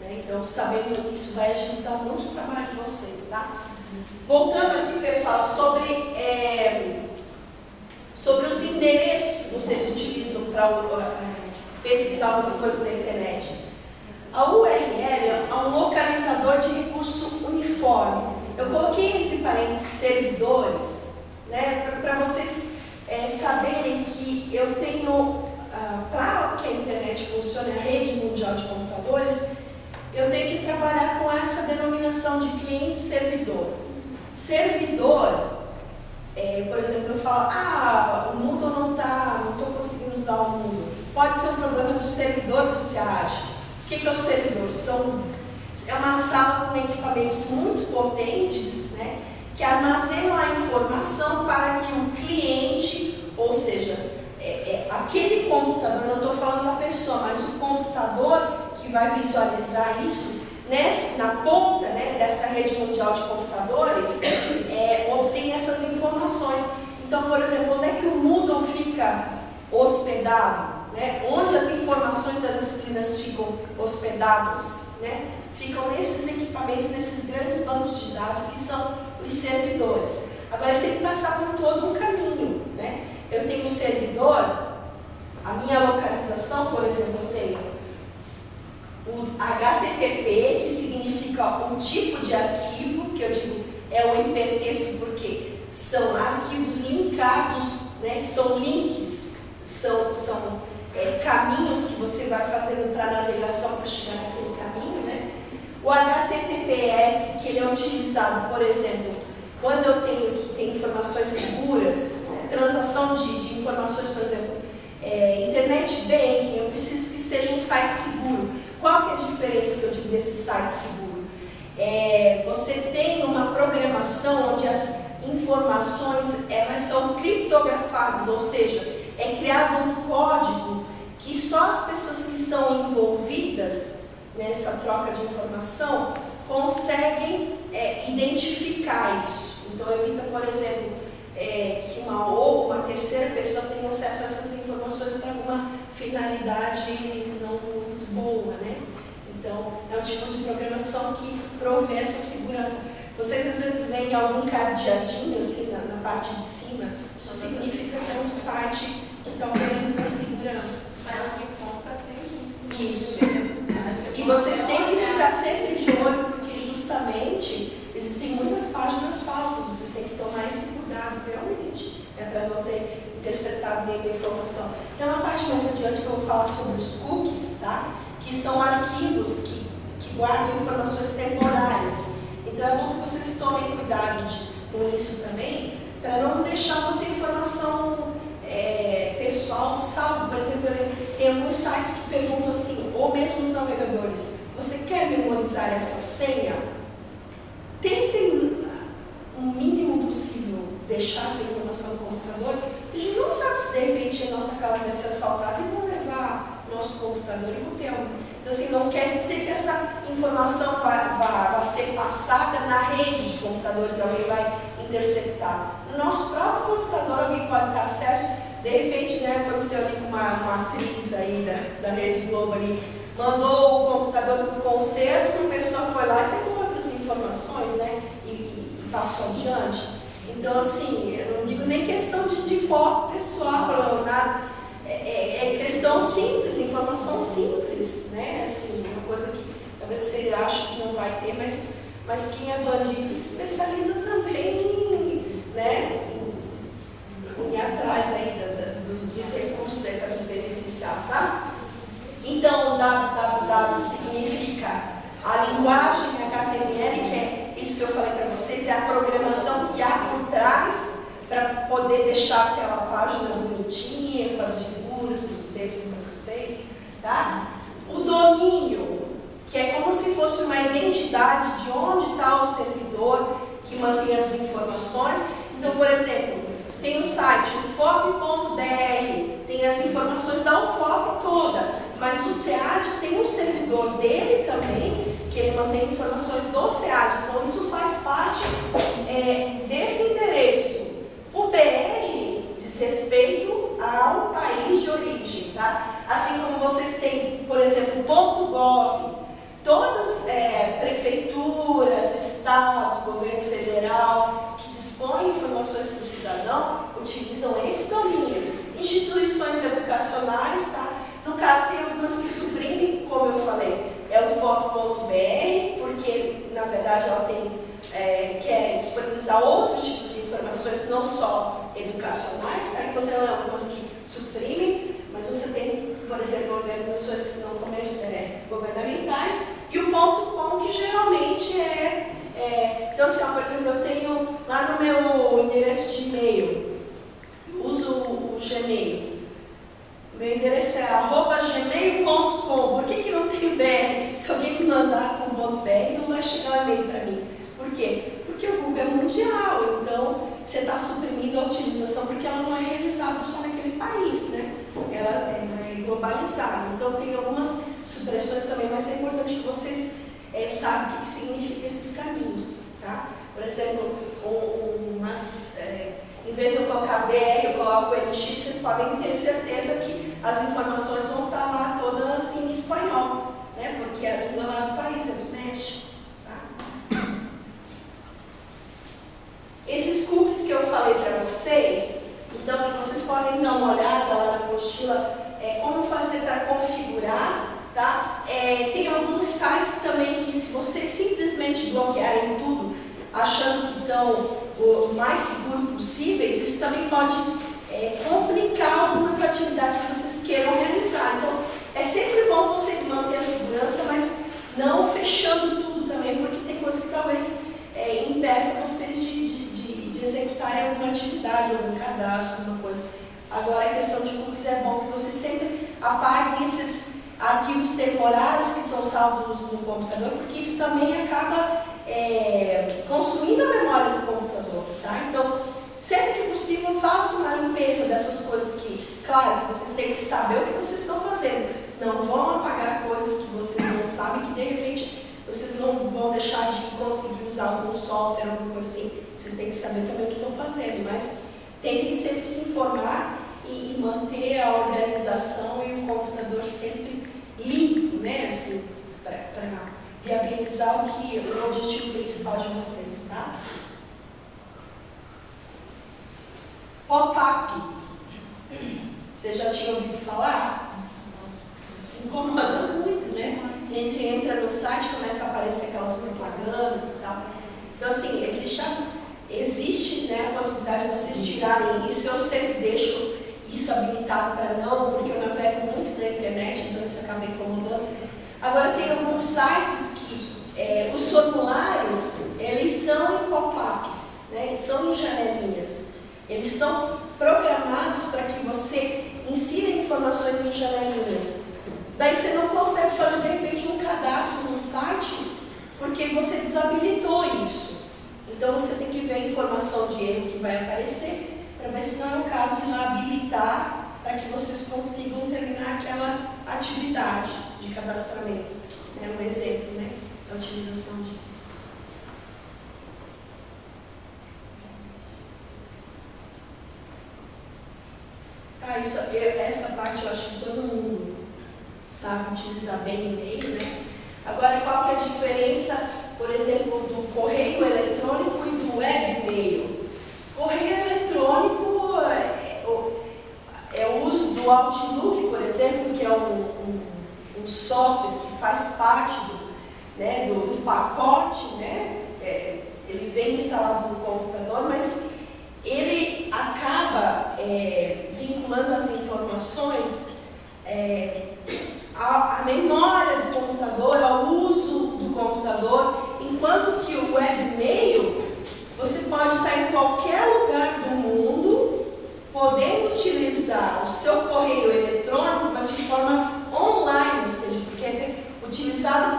né? Então, sabendo isso vai agilizar muito o trabalho de vocês, tá? Voltando aqui, pessoal, sobre os endereços que vocês utilizam para pesquisar alguma coisa na internet. A URL é um localizador de recurso uniforme. Eu coloquei entre parênteses servidores, né, para vocês saberem que eu tenho, para que a internet funcione, a rede mundial de computadores, eu tenho que trabalhar com essa denominação de cliente-servidor. Servidor, por exemplo, eu falo, o Moodle não estou conseguindo usar o Moodle. Pode ser um problema do servidor do SEAD. O que é o servidor? É uma sala com equipamentos muito potentes, né, que armazenam a informação para que o cliente, ou seja, aquele computador, não estou falando da pessoa, mas o computador que vai visualizar isso, na ponta, né, dessa rede mundial de computadores, obtém essas informações. Então, por exemplo, onde é que o Moodle fica hospedado? Né? Onde as informações das disciplinas ficam hospedadas? Né? Ficam nesses equipamentos, nesses grandes bancos de dados que são os servidores. Agora, ele tem que passar por todo um caminho. Né? Eu tenho o servidor, a minha localização, por exemplo, eu tenho o HTTP, que significa um tipo de arquivo, que eu digo é o hipertexto porque são arquivos linkados, né, que são links, são caminhos que você vai fazendo para a navegação para chegar naquele caminho. Né? O HTTPS, que ele é utilizado, por exemplo, quando eu tenho que ter informações seguras, né, transação de informações, por exemplo, internet banking, eu preciso que seja um site seguro. Qual que é a diferença que eu digo desse site seguro? Você tem uma programação onde as informações elas são criptografadas, ou seja, é criado um código que só as pessoas que são envolvidas nessa troca de informação conseguem identificar isso. Então, evita, por exemplo, que uma terceira pessoa tenha acesso a essas informações para alguma finalidade não muito boa, né? Então, é um tipo de programação que provê essa segurança. Vocês às vezes veem algum cadeadinho assim na parte de cima, isso significa que é um site que está operando com segurança. Isso. E vocês têm que ficar sempre de olho, porque justamente existem muitas páginas falsas, vocês têm que tomar esse cuidado realmente, para não ter interceptado nenhuma informação. Tem uma parte mais adiante que eu vou falar sobre os cookies, tá? Que são arquivos que guardam informações temporárias. Então é bom que vocês tomem cuidado com isso também, para não deixar muita informação pessoal salvo. Por exemplo, tem alguns sites que perguntam assim, ou mesmo os navegadores, você quer memorizar essa senha? Tentem o mínimo possível deixar essa informação no computador, porque a gente não sabe se de repente a nossa casa vai ser assaltada e vão levar o nosso computador e vão ter algum. Então, assim, não quer dizer que essa informação vai ser passada na rede de computadores, alguém vai interceptar. No nosso próprio computador, alguém pode ter acesso. De repente, né, aconteceu ali com uma atriz aí da Rede Globo ali, mandou o computador para o concerto, uma pessoa foi lá e pegou outras informações, né, e passou adiante. Então, assim, eu não digo nem questão de foto pessoal, nada. É questão simples, informação simples, né? Assim, uma coisa que talvez você ache que não vai ter, mas mas quem é bandido se especializa também em, né, em ir atrás aí dos recursos para se beneficiar, tá? Então, www significa a linguagem HTML, que é isso que eu falei para vocês, é a programação que há por trás para poder deixar aquela página bonitinha, com as figuras, com os textos para vocês, tá? O domínio, que é como se fosse uma identidade de onde está o servidor que mantém as informações. Então, por exemplo, tem o site ufop.br, tem as informações da UFOP toda, mas o SEAD tem um servidor dele também, que ele mantém informações do SEAD, então isso faz parte desse endereço. O BR diz respeito ao país de origem, tá? Assim como vocês têm, por exemplo, .gov, todas prefeituras, estados, governo federal, que dispõem informações para o cidadão, utilizam esse domínio. Instituições educacionais, tá? No caso, tem algumas que suprimem, como eu falei, é o foco.br, porque, na verdade, ela quer disponibilizar outros tipos de informações, não só educacionais, tá? Então, tem algumas que suprimem, mas você tem, por exemplo, organizações não governamentais, e o .com, que geralmente então, assim, por exemplo, eu tenho lá no meu endereço de e-mail, uso o Gmail. Meu endereço é @gmail.com. Por que não tem BR? Se alguém me mandar com .br, não vai chegar um e-mail para mim. Por quê? Porque o Google é mundial, então você está suprimindo a utilização porque ela não é realizada só naquele país, né? Ela é globalizada. Então tem algumas supressões também, mas é importante que vocês saibam o que significa esses caminhos, tá? Por exemplo, em vez de eu colocar BR, eu coloco NX, vocês podem ter certeza que as informações vão estar lá todas em espanhol, né? Porque a língua lá do país é do México, tá? Esses cookies que eu falei para vocês, então que vocês podem dar uma olhada lá na apostila, como fazer para configurar, tá? Tem alguns sites também que, se vocês simplesmente bloquearem tudo, achando que estão o mais seguro possíveis, isso também pode complicar algumas atividades que vocês queiram realizar. Então, é sempre bom você manter a segurança, mas não fechando tudo também, porque tem coisas que talvez impeçam vocês de executarem alguma atividade, algum cadastro, alguma coisa. Agora, a questão de cookies é bom que vocês sempre apaguem esses arquivos temporários que são salvos no computador, porque isso também acaba consumindo a memória do computador, tá? Então, sempre que possível, façam uma limpeza dessas coisas que, claro, que vocês têm que saber o que vocês estão fazendo. Não vão apagar coisas que vocês não sabem, que de repente vocês não vão deixar de conseguir usar algum software, alguma coisa assim. Vocês têm que saber também o que estão fazendo, mas tentem sempre se informar e manter a organização e o computador sempre limpo, né? Assim, para viabilizar o objetivo principal de vocês, tá? Pop-up. Vocês já tinham ouvido falar? Isso incomoda muito, né? A gente entra no site, começa a aparecer aquelas propagandas e tal. Então, assim, existe, né, a possibilidade de vocês tirarem isso. Eu sempre deixo isso habilitado para não, porque eu navego muito na internet, então isso acaba incomodando. Agora, tem alguns sites que os formulários, eles são em pop-ups, né? Eles são em janelinhas. Eles estão programados para que você insira informações em janelinhas. Daí você não consegue fazer, de repente, um cadastro no site, porque você desabilitou isso. Então, você tem que ver a informação de erro que vai aparecer, para ver se não é o caso de lá habilitar, para que vocês consigam terminar aquela atividade de cadastramento. É um exemplo, né, da utilização disso. Essa parte eu acho que todo mundo sabe utilizar bem o e-mail, né? Agora, qual que é a diferença, por exemplo, do correio eletrônico e do webmail? Correio eletrônico é o uso do Outlook, por exemplo, que é um software que faz parte né, do pacote, né, ele vem instalado no computador, mas ele acaba vinculando as informações à memória do computador, ao uso do computador, enquanto que o webmail, você pode estar em qualquer lugar do mundo, podendo utilizar o seu correio eletrônico, mas de forma online, ou seja, porque é utilizado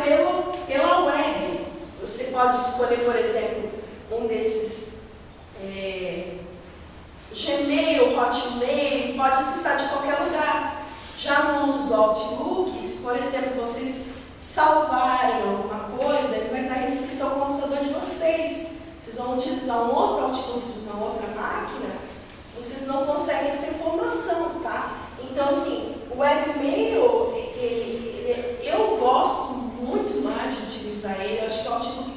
pela web. Você pode escolher, por exemplo, um desses Gmail, Hotmail, pode acessar de qualquer lugar. Já no uso do Outlook, se por exemplo vocês salvarem alguma coisa, ele vai estar restrito ao computador de vocês. Vocês vão utilizar um outro Outlook de uma outra máquina, vocês não conseguem essa informação, tá? Então, assim, o webmail, eu gosto muito mais de utilizar ele. Eu acho que o Outlook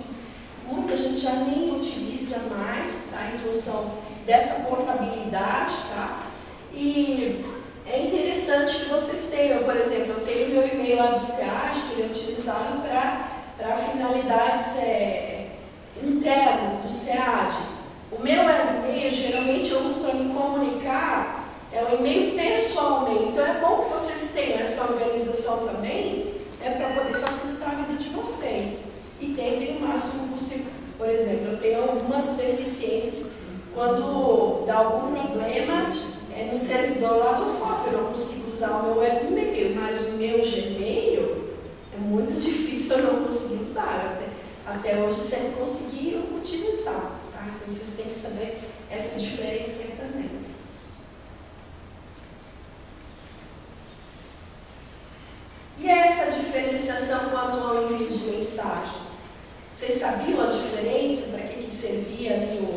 muita gente já nem utiliza mais, tá? Em função dessa portabilidade, tá? E é interessante que vocês tenham, por exemplo, eu tenho meu e-mail lá do SEAD, que ele é utilizado para finalidades internas do SEAD. O meu e-mail, geralmente eu uso para me comunicar, é um e-mail pessoalmente. Então é bom que vocês tenham essa organização também, para poder facilitar a vida de vocês. E tentem o máximo possível. Por exemplo, eu tenho algumas deficiências quando dá algum problema no servidor lá do FOP, eu não consigo usar o meu webmail, mas o meu Gmail é muito difícil eu não conseguir usar. Até hoje sempre consegui utilizar, tá? Então vocês têm que saber essa diferença aí também. E essa diferenciação quanto ao envio de mensagem? Vocês sabiam a diferença? Para que servia ali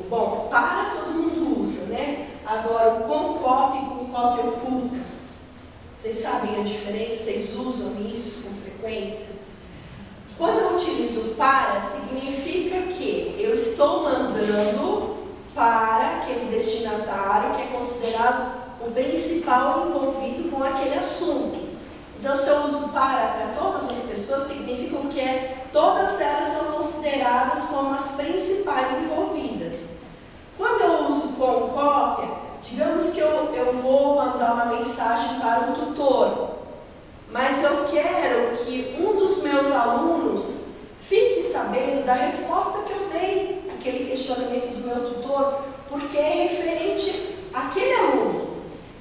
bom, para todo mundo usa, né? Agora, o com cópia e com cópia oculta. Vocês sabem a diferença? Vocês usam isso com frequência? Quando eu utilizo para, significa que eu estou mandando para aquele destinatário que é considerado o principal envolvido com aquele assunto. Então, se eu uso para todas as pessoas, significa que todas elas são consideradas como as principais envolvidas. Quando eu uso com cópia, digamos que eu vou mandar uma mensagem para o tutor, mas eu quero que um dos meus alunos fique sabendo da resposta que eu dei àquele questionamento do meu tutor, porque é referente àquele aluno.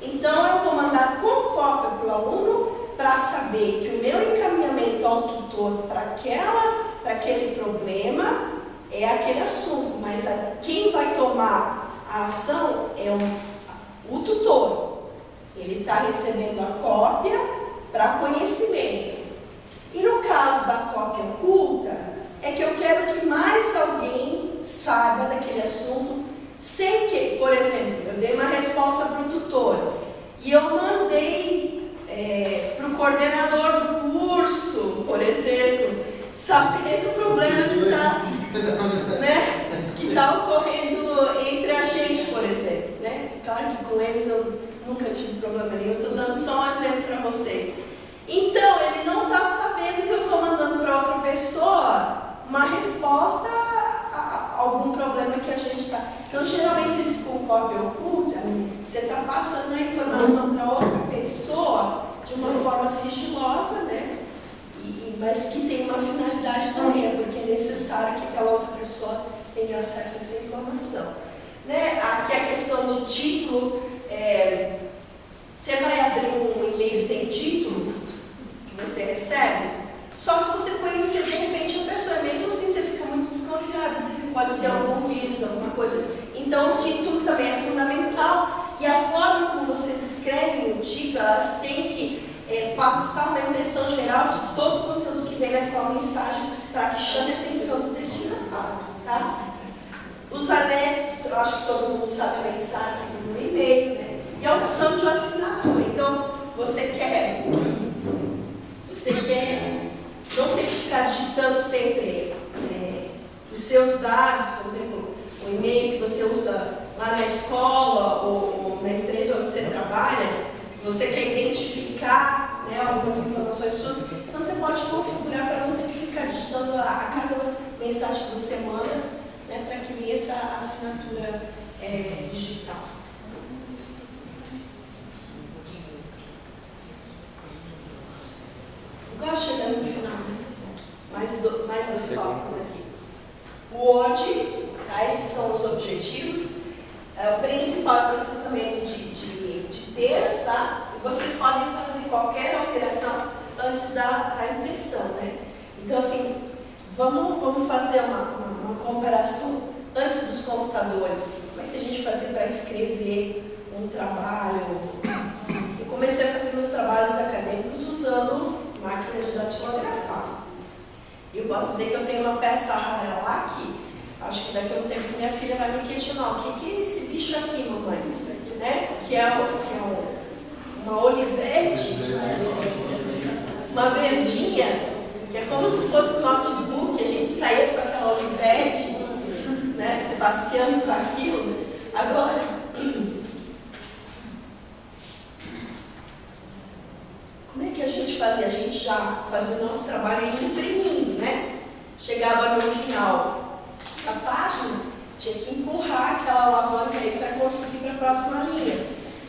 Então, eu vou mandar com cópia para o aluno, para saber que o meu encaminhamento ao tutor para aquele problema é aquele assunto, mas quem vai tomar a ação é o tutor. Ele está recebendo a cópia para conhecimento. E no caso da cópia oculta, é que eu quero que mais alguém saiba daquele assunto, sem que, por exemplo, eu dei uma resposta para o tutor e eu mandei para o coordenador do curso, por exemplo, sabendo o problema que está ocorrendo entre a gente, por exemplo, né? Claro que com eles eu nunca tive problema nenhum, eu estou dando só um exemplo para vocês. Então, ele não está sabendo que eu estou mandando para outra pessoa uma resposta a algum problema que a gente está. Então, geralmente, esse com cópia oculta, você está passando a informação para outra pessoa de uma forma sigilosa, né? Mas que tem uma finalidade também, porque é necessário que aquela outra pessoa tenha acesso a essa informação. Né? Aqui a questão de título, você vai abrir um e-mail sem título que você recebe, só se você conhecer de repente a pessoa, mesmo assim você fica muito desconfiado, pode ser algum vírus, alguma coisa. Então o título também é fundamental e a forma como vocês escrevem o título, elas têm que passar uma impressão geral de todo o conteúdo que vem naquela mensagem para que chame a atenção do destinatário, tá? Os anexos, eu acho que todo mundo sabe anexar aqui no e-mail, né? E a opção de assinatura. Então, você quer não ter que ficar digitando sempre os seus dados, por exemplo, o e-mail que você usa lá na escola ou na empresa onde você trabalha, você quer identificar, né, algumas informações suas. Então você pode configurar para não ter que ficar digitando a cada mensagem que você manda, né, para que venha essa assinatura digital. Eu gosto de chegar no final. Mais dois tópicos aqui. O Word, tá? Esses são os objetivos. O principal é o processamento de texto, tá? E vocês podem fazer qualquer alteração antes da impressão, né? Então, assim, vamos fazer uma comparação antes dos computadores. Como é que a gente fazia para escrever um trabalho? Eu comecei a fazer meus trabalhos acadêmicos usando máquina de datilografar. Eu posso dizer que eu tenho uma peça rara lá que acho que daqui a um tempo minha filha vai me questionar o que é esse bicho aqui, mamãe? Né? Que é uma olivete, uma verdinha, que é como se fosse um notebook, a gente saía com aquela olivete, né? Passeando com aquilo. Agora, como é que a gente fazia? A gente já fazia o nosso trabalho imprimindo, né? Chegava no final da página, tinha que empurrar aquela alavanca aí para conseguir para a próxima linha.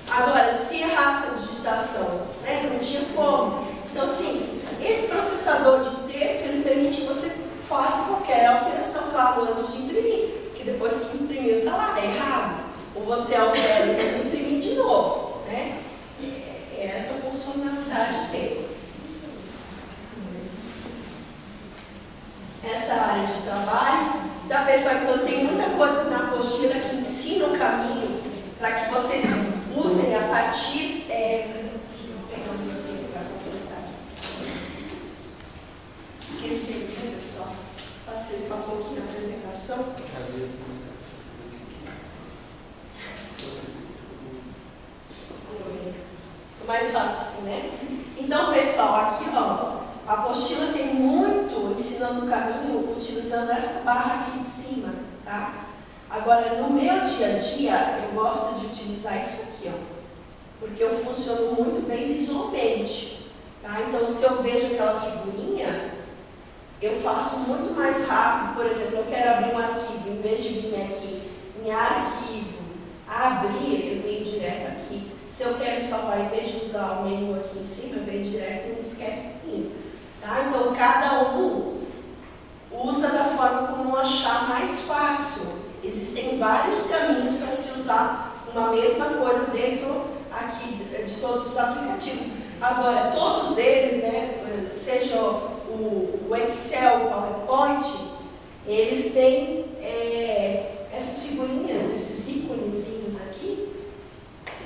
Agora, se errasse a digitação, né, não tinha como. Então, assim, esse processador de texto, ele permite que você faça qualquer alteração, claro, antes de imprimir. Porque depois que imprimiu, está lá, é errado. Ou você altera e imprimir de novo, né? É essa funcionalidade dele. Essa área de trabalho. Então, pessoal, então tem muita coisa na apostila que ensina o caminho para que vocês usem a partir. Vou pegar um negocinho para facilitar aqui. Esqueci, né, pessoal? Facilitar um pouquinho a apresentação. Ficou mais fácil assim, né? Então, pessoal, aqui, ó. A apostila tem muito ensinando o caminho utilizando essa barra aqui de cima, tá? Agora, no meu dia a dia, eu gosto de utilizar isso aqui, ó, porque eu funciono muito bem visualmente, tá? Então, se eu vejo aquela figurinha, eu faço muito mais rápido. Por exemplo, eu quero abrir um arquivo, em vez de vir aqui em arquivo, abrir, eu venho direto aqui. Se eu quero salvar, em vez de usar o menu aqui em cima, eu venho direto no disquetezinho. Tá? Então, cada um usa da forma como achar mais fácil. Existem vários caminhos para se usar uma mesma coisa dentro aqui de todos os aplicativos. Agora, todos eles, né, seja o Excel, o PowerPoint, eles têm essas figurinhas, esses íconezinhos aqui,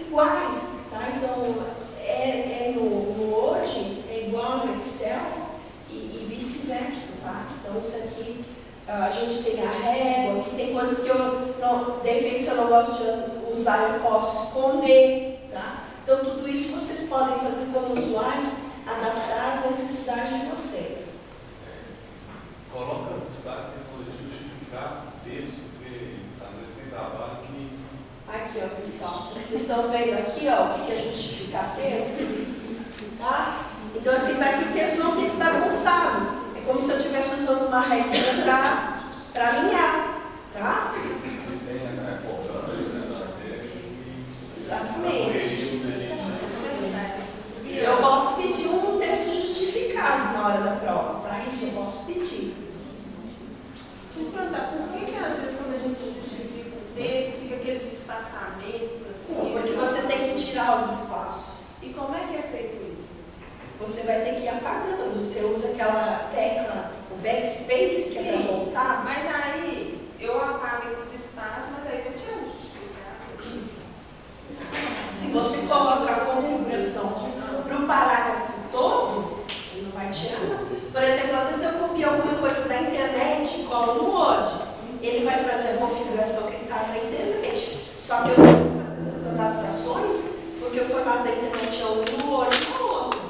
iguais. Tá? Então, no Word é igual no Excel e vice-versa, tá? Então, isso aqui, a gente tem a régua, aqui tem coisas que de repente, se eu não gosto de usar, eu posso esconder, tá? Então, tudo isso vocês podem fazer como usuários, adaptar às necessidades de vocês. Coloca no destaque a questão de justificar o texto, porque às vezes tem trabalho que... Aqui, ó, pessoal. Vocês estão vendo aqui, ó, o que é justificar texto? Tá? Então, assim, para que o texto não fique bagunçado. É como se eu estivesse usando uma regra para alinhar, tá? Tem a cobrança, das regras e... Exatamente. Eu posso pedir um texto justificado na hora da prova, tá? Isso eu posso pedir. Deixa eu perguntar, por que às vezes quando a gente justifica o texto, fica aqueles espaçamentos assim? Porque você tem que tirar os espaços. E como é que é feito isso? Você vai ter que ir apagando. Você usa aquela tecla, o backspace, que é para voltar. Mas aí eu apago esses espaços, mas aí eu tiro o justificado. Se você coloca a configuração para o parágrafo todo, ele não vai tirar nada. Por exemplo, às vezes eu copio alguma coisa da internet e colo no Word. Ele vai trazer a configuração que está na internet. Só que eu tenho que fazer essas adaptações, porque o formato da internet é um no Word e no outro.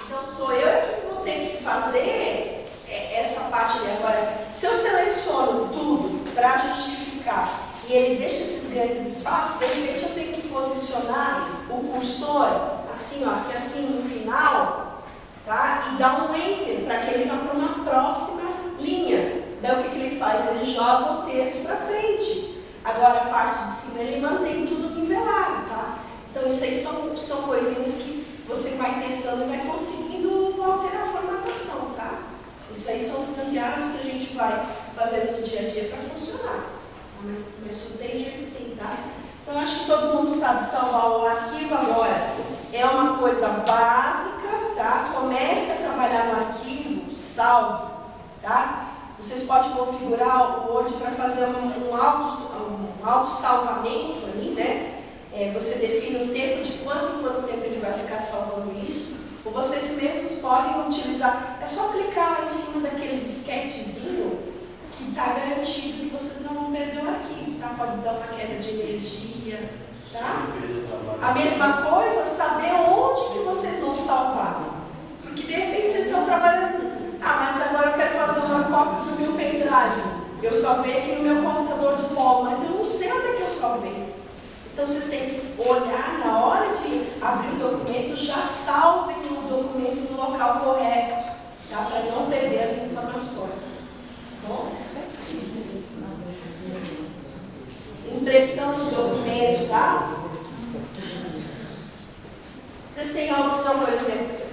Então sou eu que vou ter que fazer essa parte ali. Agora, se eu seleciono tudo para justificar e ele deixa esses grandes espaços, de repente eu tenho que posicionar o cursor assim, ó, aqui assim no final, tá? E dá um enter para que ele vá para uma próxima linha. Daí o que ele faz? Ele joga o texto para frente. Agora a parte de cima ele mantém tudo nivelado, tá? Então isso aí são coisinhas que você vai testando e vai conseguindo alterar a formatação, tá? Isso aí são as gambiarras que a gente vai fazendo no dia a dia para funcionar. Mas tudo tem jeito sim, tá? Então acho que todo mundo sabe salvar o arquivo agora. É uma coisa básica, tá? Comece a trabalhar no arquivo, salve, tá? Vocês podem configurar o Word para fazer um auto-salvamento ali, né? Você define o tempo de quanto tempo ele vai ficar salvando isso. Ou vocês mesmos podem utilizar, é só clicar lá em cima daquele disquetezinho que está garantido que vocês não vão perder o arquivo, tá? Pode dar uma queda de energia, tá? A mesma coisa, saber onde que vocês vão salvar. Porque de repente vocês estão trabalhando, mas agora eu quero fazer uma cópia do meu pendrive. Eu salvei aqui no meu computador do Polo, mas eu não sei onde é que eu salvei. Então vocês têm que olhar na hora de abrir o documento, já salvem o documento no local correto, tá? Para não perder as informações. Bom? Impressão do documento, tá? Vocês têm a opção, por exemplo,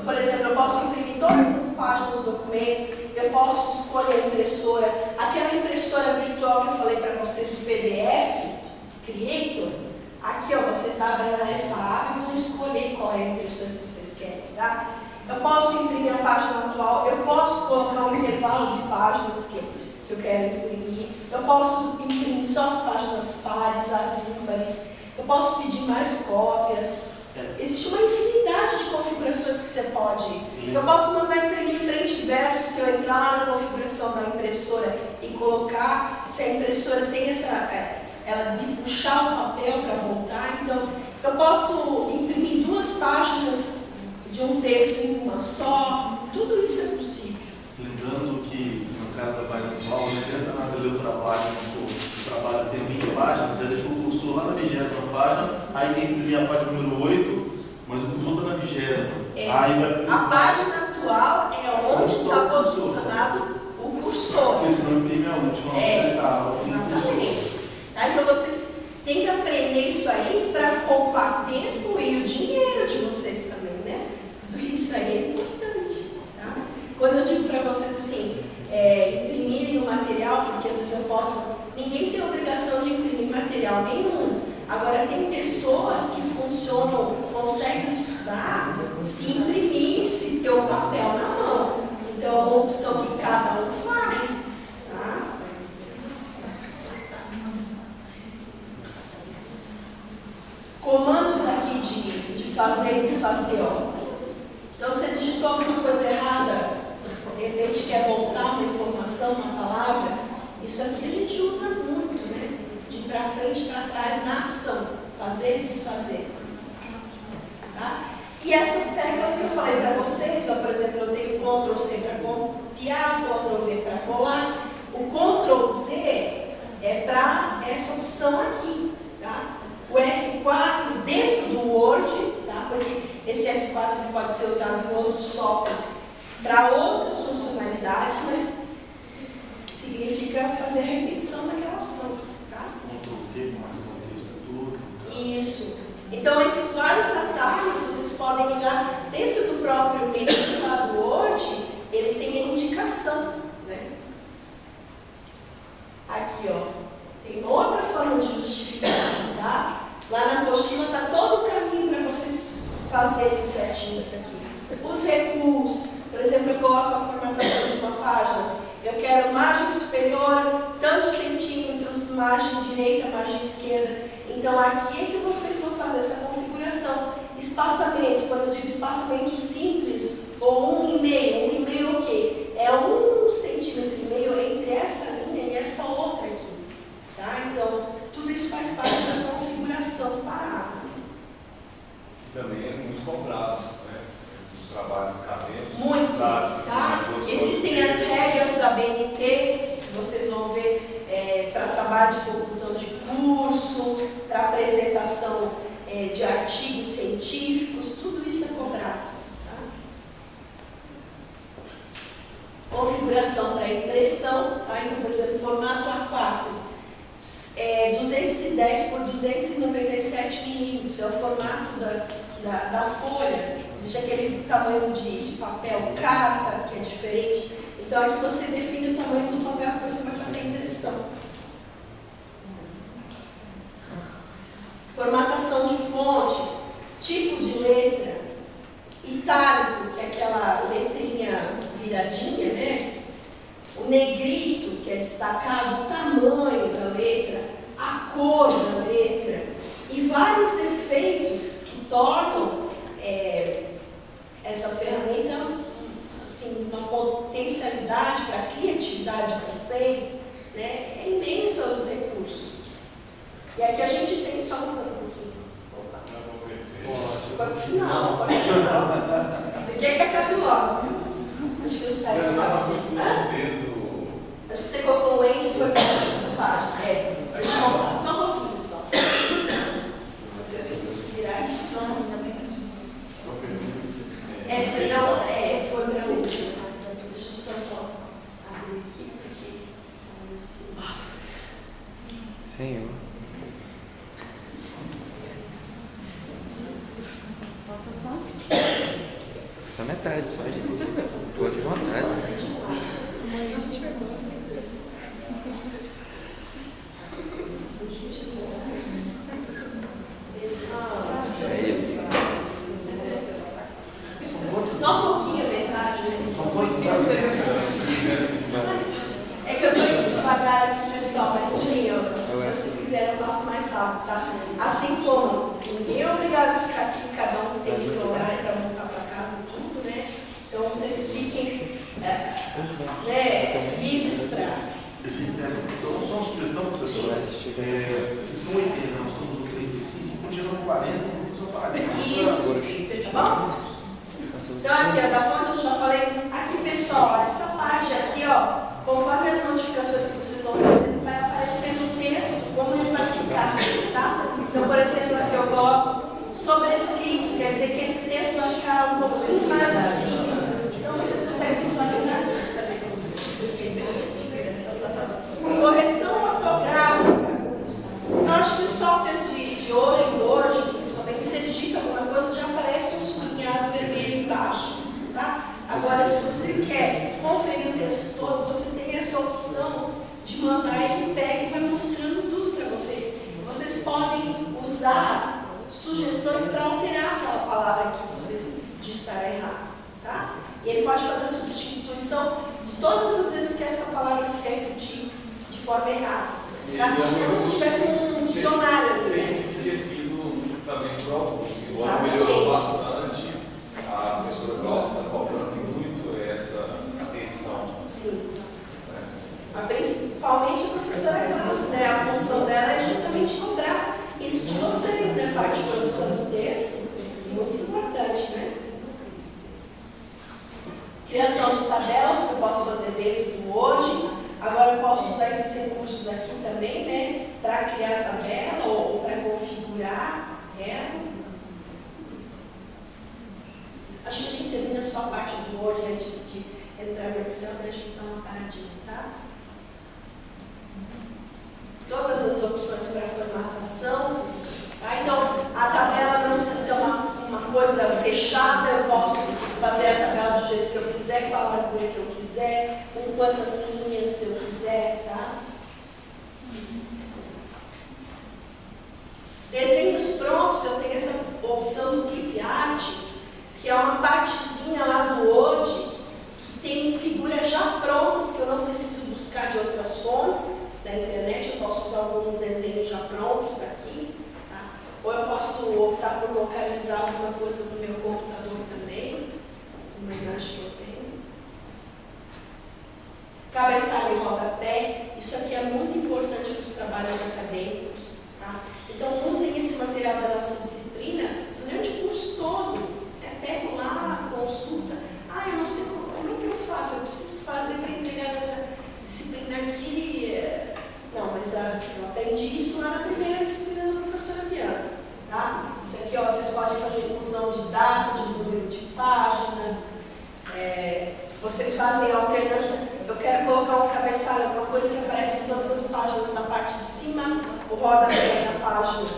por exemplo, eu posso imprimir todas as páginas do documento, eu posso escolher a impressora, aquela impressora virtual que eu falei para vocês do PDF, Creator, aqui ó, vocês abrem essa aba e vão escolher qual é a impressora que vocês querem, tá? Eu posso imprimir a página atual, eu posso colocar um intervalo de páginas que eu quero imprimir, eu posso imprimir só as páginas pares, as ímpares, eu posso pedir mais cópias. Existe uma infinidade de configurações que você pode. Eu posso mandar imprimir frente e verso se eu entrar lá na configuração da impressora e colocar, se a impressora tem ela de puxar o papel para voltar. Então, eu posso imprimir 2 páginas de um texto em uma só. Tudo isso é possível. Lembrando que, no caso da página atual, não adianta nada ler o trabalho tem 20 páginas, você deixa o cursor lá na 20ª página, aí tem que imprimir a página número 8, mas o cursor está na 20ª. A página atual é onde está posicionado o cursor. Porque senão imprime a última, você está exatamente. Tá? Então vocês têm que aprender isso aí para poupar tempo e o dinheiro de vocês também, né? Tudo isso aí é importante. Tá? Quando eu digo para vocês assim, imprimirem o material, porque às vezes eu posso. Ninguém tem obrigação de imprimir material nenhum. Agora, tem pessoas que funcionam, conseguem estudar, se imprimir, se ter o papel na mão. Então, é uma opção que cada um faz. Tá? Comandos aqui de fazer e desfazer. Ó. Então, você digitou alguma coisa errada, de repente quer voltar uma informação, uma palavra. Isso aqui a gente usa muito, né? De ir para frente e para trás na ação. Fazer e desfazer. Tá? E essas teclas que eu falei para vocês, ó, por exemplo, eu tenho Ctrl+C para copiar, Ctrl+V para colar. O Ctrl+Z é para essa opção aqui. Tá? O F4 dentro do Word, tá? Porque esse F4 pode ser usado em outros softwares para outras funcionalidades, mas significa fazer a repetição daquela ação, tá? Ctrl+V, mais um texto tudo. Isso. Então, esses vários atalhos, vocês podem olhar dentro do próprio menu lá do Word, ele tem a indicação, né? Aqui, ó, tem outra forma de justificar, tá? Lá na apostila está todo o caminho para vocês fazerem certinho isso aqui. Os recursos, por exemplo, eu coloco a formatação de uma página. Eu quero margem superior, tantos centímetros, margem direita, margem esquerda. Então, aqui é que vocês vão fazer essa configuração. Espaçamento, quando eu digo espaçamento simples, ou 1,5. 1,5 é o quê? É 1,5 centímetro entre essa linha e essa outra aqui. Tá? Então, tudo isso faz parte da configuração do parágrafo. Também é muito cobrado, né? Os trabalhos acadêmicos. Muito, tá? Existem as regras da BNT, que vocês vão ver para trabalho de conclusão de curso, para apresentação de artigos científicos. científicos, tudo isso é cobrado. Tá? Configuração para impressão, tá? Então, por exemplo, formato A4. 210 por 297 milímetros, é o formato da folha. Existe aquele tamanho de papel carta, que é diferente. Então, aqui você define o tamanho do papel que você vai fazer a impressão. Formatação de fonte, tipo de letra, itálico, que é aquela letrinha viradinha, né? O negrito, que é destacado, o tamanho da letra, a cor da letra e vários efeitos que tornam essa ferramenta assim, uma potencialidade para a criatividade de vocês, né? É imenso os recursos. E aqui a gente tem só um pouquinho. Opa. Foi pro final, foi pro final. O que é que acabe logo? Acho que eu saí. Acho que você colocou o end e foi para a página. Deixa eu voltar só um pouquinho só. Virar aqui só essa não foi para a última. Deixa eu só abrir aqui, porque. Senhor. Falta só um. Só metade, só gente. Ficou de vontade. Amanhã a gente pergunta. Só um pouquinho a metade, né? Só um pouquinho. É que eu estou indo devagar aqui, pessoal, mas assim, se vocês quiserem, eu passo mais rápido, tá? Assim como ninguém é obrigado a ficar aqui, cada um tem o seu horário para voltar para casa e tudo, né? Então vocês fiquem livres para. Então, só uma sugestão, professor. Se são 80, nós estamos no 35, continua no 40, vamos fazer o 40. Isso, tá bom? Então aqui, ó, da fonte eu já falei. Aqui, pessoal, essa parte aqui, ó, conforme as notificações que vocês vão fazer, vai aparecer no texto como ele vai ficar, tá? Então, por exemplo, aqui eu coloco sobrescrito, quer dizer que esse texto vai ficar um pouquinho mais acima. Então, vocês conseguem visualizar aqui. Correção ortográfica. Eu acho que os softwares de hoje, o Word, principalmente, se digita alguma coisa, já aparece um sublinhado vermelho embaixo. Tá? Agora, se você quer conferir o texto todo, você tem essa opção de mandar ele pega e vai mostrando tudo para vocês. Vocês podem usar sugestões para alterar aquela palavra que vocês digitaram errado. Tá? E ele pode fazer a substituição de todas as vezes que essa palavra se repetir de forma errada. Tá? Como se tivesse um dicionário. Tem sido esquecido também por alguns. Igual melhorou bastante, a professora Glaucia está cobrando muito essa atenção. Sim. Principalmente a professora Glaucia, né? A função dela é justamente cobrar isso de vocês, né? Parte de produção do texto. Muito importante, né? Criação de tabelas que eu posso fazer dentro do Word. Agora eu posso usar esses recursos aqui também, né? Para criar tabela ou para configurar ela. Acho que a gente termina só a parte do Word antes de entrar no Excel para a gente dar uma paradinha, tá? Todas as opções para formatação. Tá? Então, a tabela não precisa ser uma coisa fechada, eu posso fazer a tabela do jeito que eu quiser, com a largura que eu quiser, com quantas linhas se eu quiser, tá? Desenhos prontos, eu tenho essa opção do Clip Art, que é uma partezinha lá do Word, que tem figuras já prontas, que eu não preciso buscar de outras fontes da internet, eu posso usar alguns desenhos já prontos aqui. Ou eu posso optar por localizar alguma coisa no meu computador também, uma imagem que eu tenho. Cabeçalho e rodapé, isso aqui é muito importante para os trabalhos acadêmicos. Tá? Então, usem esse material da nossa disciplina durante o curso todo. Pego lá, consulta. Eu não sei como é que eu faço, eu preciso fazer para entregar nessa disciplina aqui. Não, mas eu aprendi isso lá na primeira disciplina da professora Biana. Tá? Isso aqui, ó, vocês podem fazer coisa que aparece em todas as páginas na parte de cima, o rodapé na página,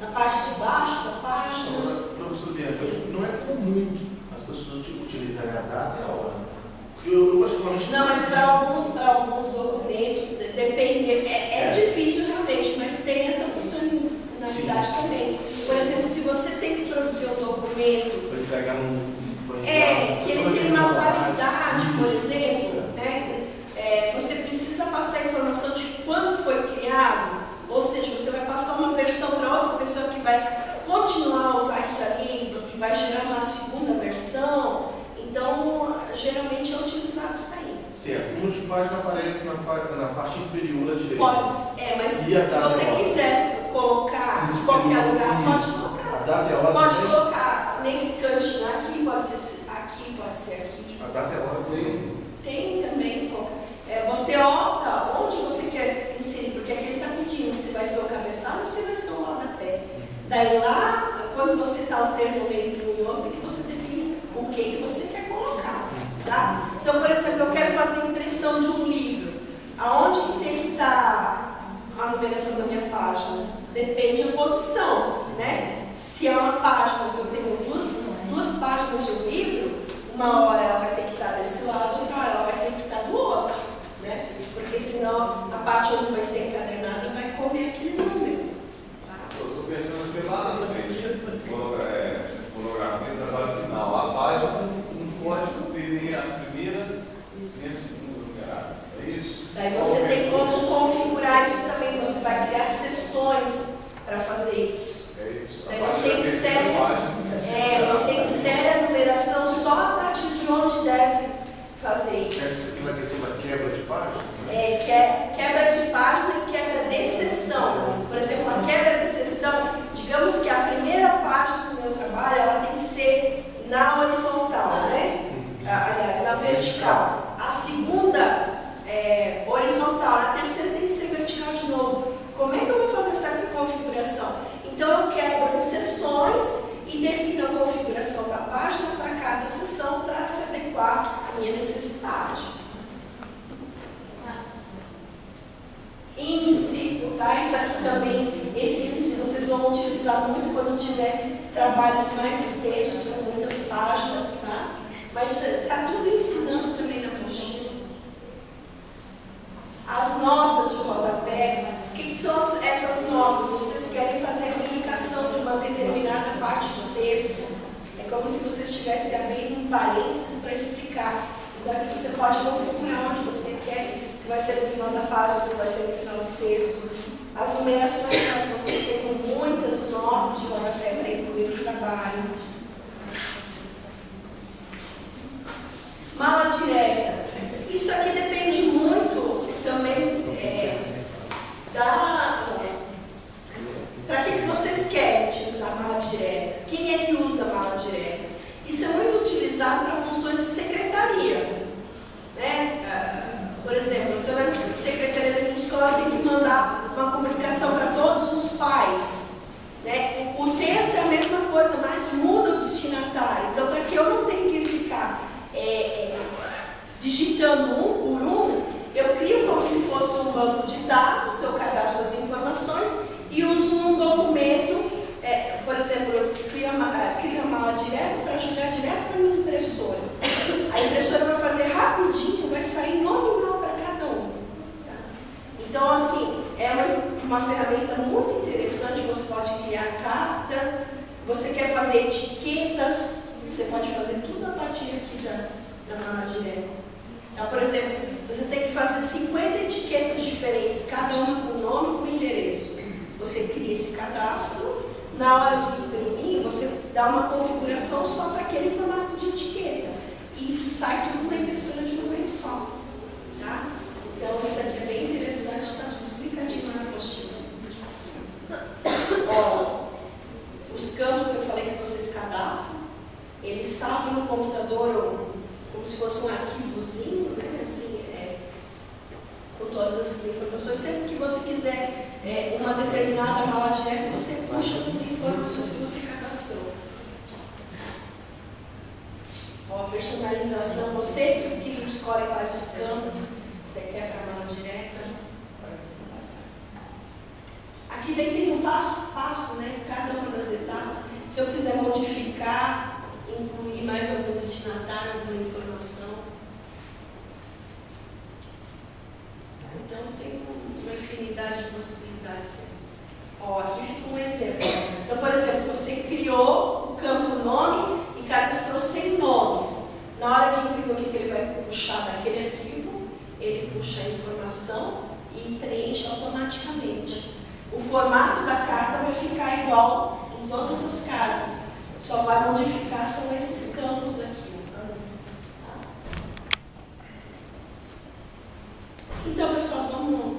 na parte de baixo da página. Agora, professor Bianca, não é comum as pessoas utilizarem a data e a hora. Porque eu particularmente... Não, mas para alguns documentos, depende, é difícil realmente, mas tem essa funcionalidade também. Por exemplo, se você tem que produzir um documento... Para entregar que ele tem uma validade, por exemplo, né? Você precisa passar a informação de quando foi criado, ou seja, você vai passar uma versão para outra pessoa que vai continuar a usar isso ali e vai gerar uma segunda versão. Então, geralmente é utilizado isso aí. Certo. O número de página aparece na parte inferior à direita. Mas se você quiser colocar em qualquer lugar, pode colocar. A data e a hora pode também? Colocar nesse cantinho aqui, pode ser aqui. A data e a hora tem? Tem também. Você opta onde você quer inserir, porque aqui ele está pedindo se vai ser o cabeçalho ou se vai ser o rodapé. Daí lá, quando você está alternando entre um e outro, que você define o que você quer colocar. Tá? Então, por exemplo, eu quero fazer impressão de um livro. Aonde que tem que estar a numeração da minha página? Depende da posição, né? Se é uma página que eu tenho duas páginas de um livro, uma hora ela vai ter que estar desse lado, outra hora ela vai ter que estar do outro, né? Porque senão a parte onde vai ser encadernada vai comer aquele número. Eu estou pensando que lá na frente, monografia, trabalho final, a página não pode ter nem a primeira nem a segunda numerada. É isso? Daí você tem como configurar isso também, você vai criar sessões para fazer isso. É isso. Daí você insere a numeração só a partir de onde deve fazer isso. Aquilo aqui é uma quebra de página? Quebra de página e quebra de seção. Por exemplo, a quebra de seção, digamos que a primeira página do meu trabalho ela tem que ser na horizontal, né? Aliás, na vertical. A segunda horizontal, a terceira tem que ser vertical de novo. Como é que eu vou fazer essa configuração? Então eu quebro em seções e defino a configuração da página para cada seção para se adequar à minha necessidade. Índice, tá? Isso aqui também, esse índice vocês vão utilizar muito quando tiver trabalhos mais extensos, com muitas páginas, tá? Mas está tudo ensinando também na apostila. As notas de rodapé, o que são essas notas? Vocês querem fazer a explicação de uma determinada parte do texto. É como se você estivesse abrindo um parênteses para explicar. Então aqui você pode configurar onde você quer, se vai ser no final da página, se vai ser no final do texto. As numerações, para que vocês tenham muitas notas de rodapé para incluir no trabalho. Mala direta. Isso aqui depende muito também para que vocês querem utilizar a mala direta. Quem é que usa a mala direta? Isso é muito utilizado para funções de secretaria. Né? Por exemplo, eu estou na secretaria da minha escola, eu tenho que mandar uma comunicação para todos os pais. Né? O texto é a mesma coisa, mas muda o destinatário. Então, para que eu não tenha que ficar digitando um por um, eu crio como se fosse um banco de dados, eu cadastro as informações e uso um documento, por exemplo, eu crio a mala direto para jogar direto para a minha impressora. A impressora vai fazer rapidinho, vai sair nominal para cada um. Tá? Então, assim, é uma ferramenta muito interessante, você pode criar carta, você quer fazer etiquetas, você pode fazer tudo a partir aqui da mala direta. Então, por exemplo, você tem que fazer 50 etiquetas diferentes, cada uma com nome e com endereço. Você cria esse cadastro, na hora de imprimir, você dá uma configuração só para aquele formato de etiqueta. E sai tudo na impressora de uma vez só. Tá? Então, isso aqui é bem interessante, está tudo explicadinho na apostila. Ó, os campos que eu falei que vocês cadastram, eles salvam no computador como se fosse um arquivozinho, né? Assim, com todas essas informações. Sempre que você quiser uma determinada mala direta, você puxa essas informações que você cadastrou. Ó, personalização, você que escolhe quais os campos Você quer para a mão direta? Vou passar. Aqui daí tem um passo a passo, né? Cada uma das etapas. Se eu quiser modificar, incluir mais algum destinatário, alguma informação. Então tem uma infinidade de possibilidades. Ó, aqui fica um exemplo. Então, por exemplo, você criou o campo nome e cadastrou 100 nomes. Na hora de imprimir o que ele vai puxar daquele arquivo, ele puxa a informação e preenche automaticamente. O formato da carta vai ficar igual em todas as cartas. Só vai modificar são esses campos aqui. Tá? Então, pessoal, vamos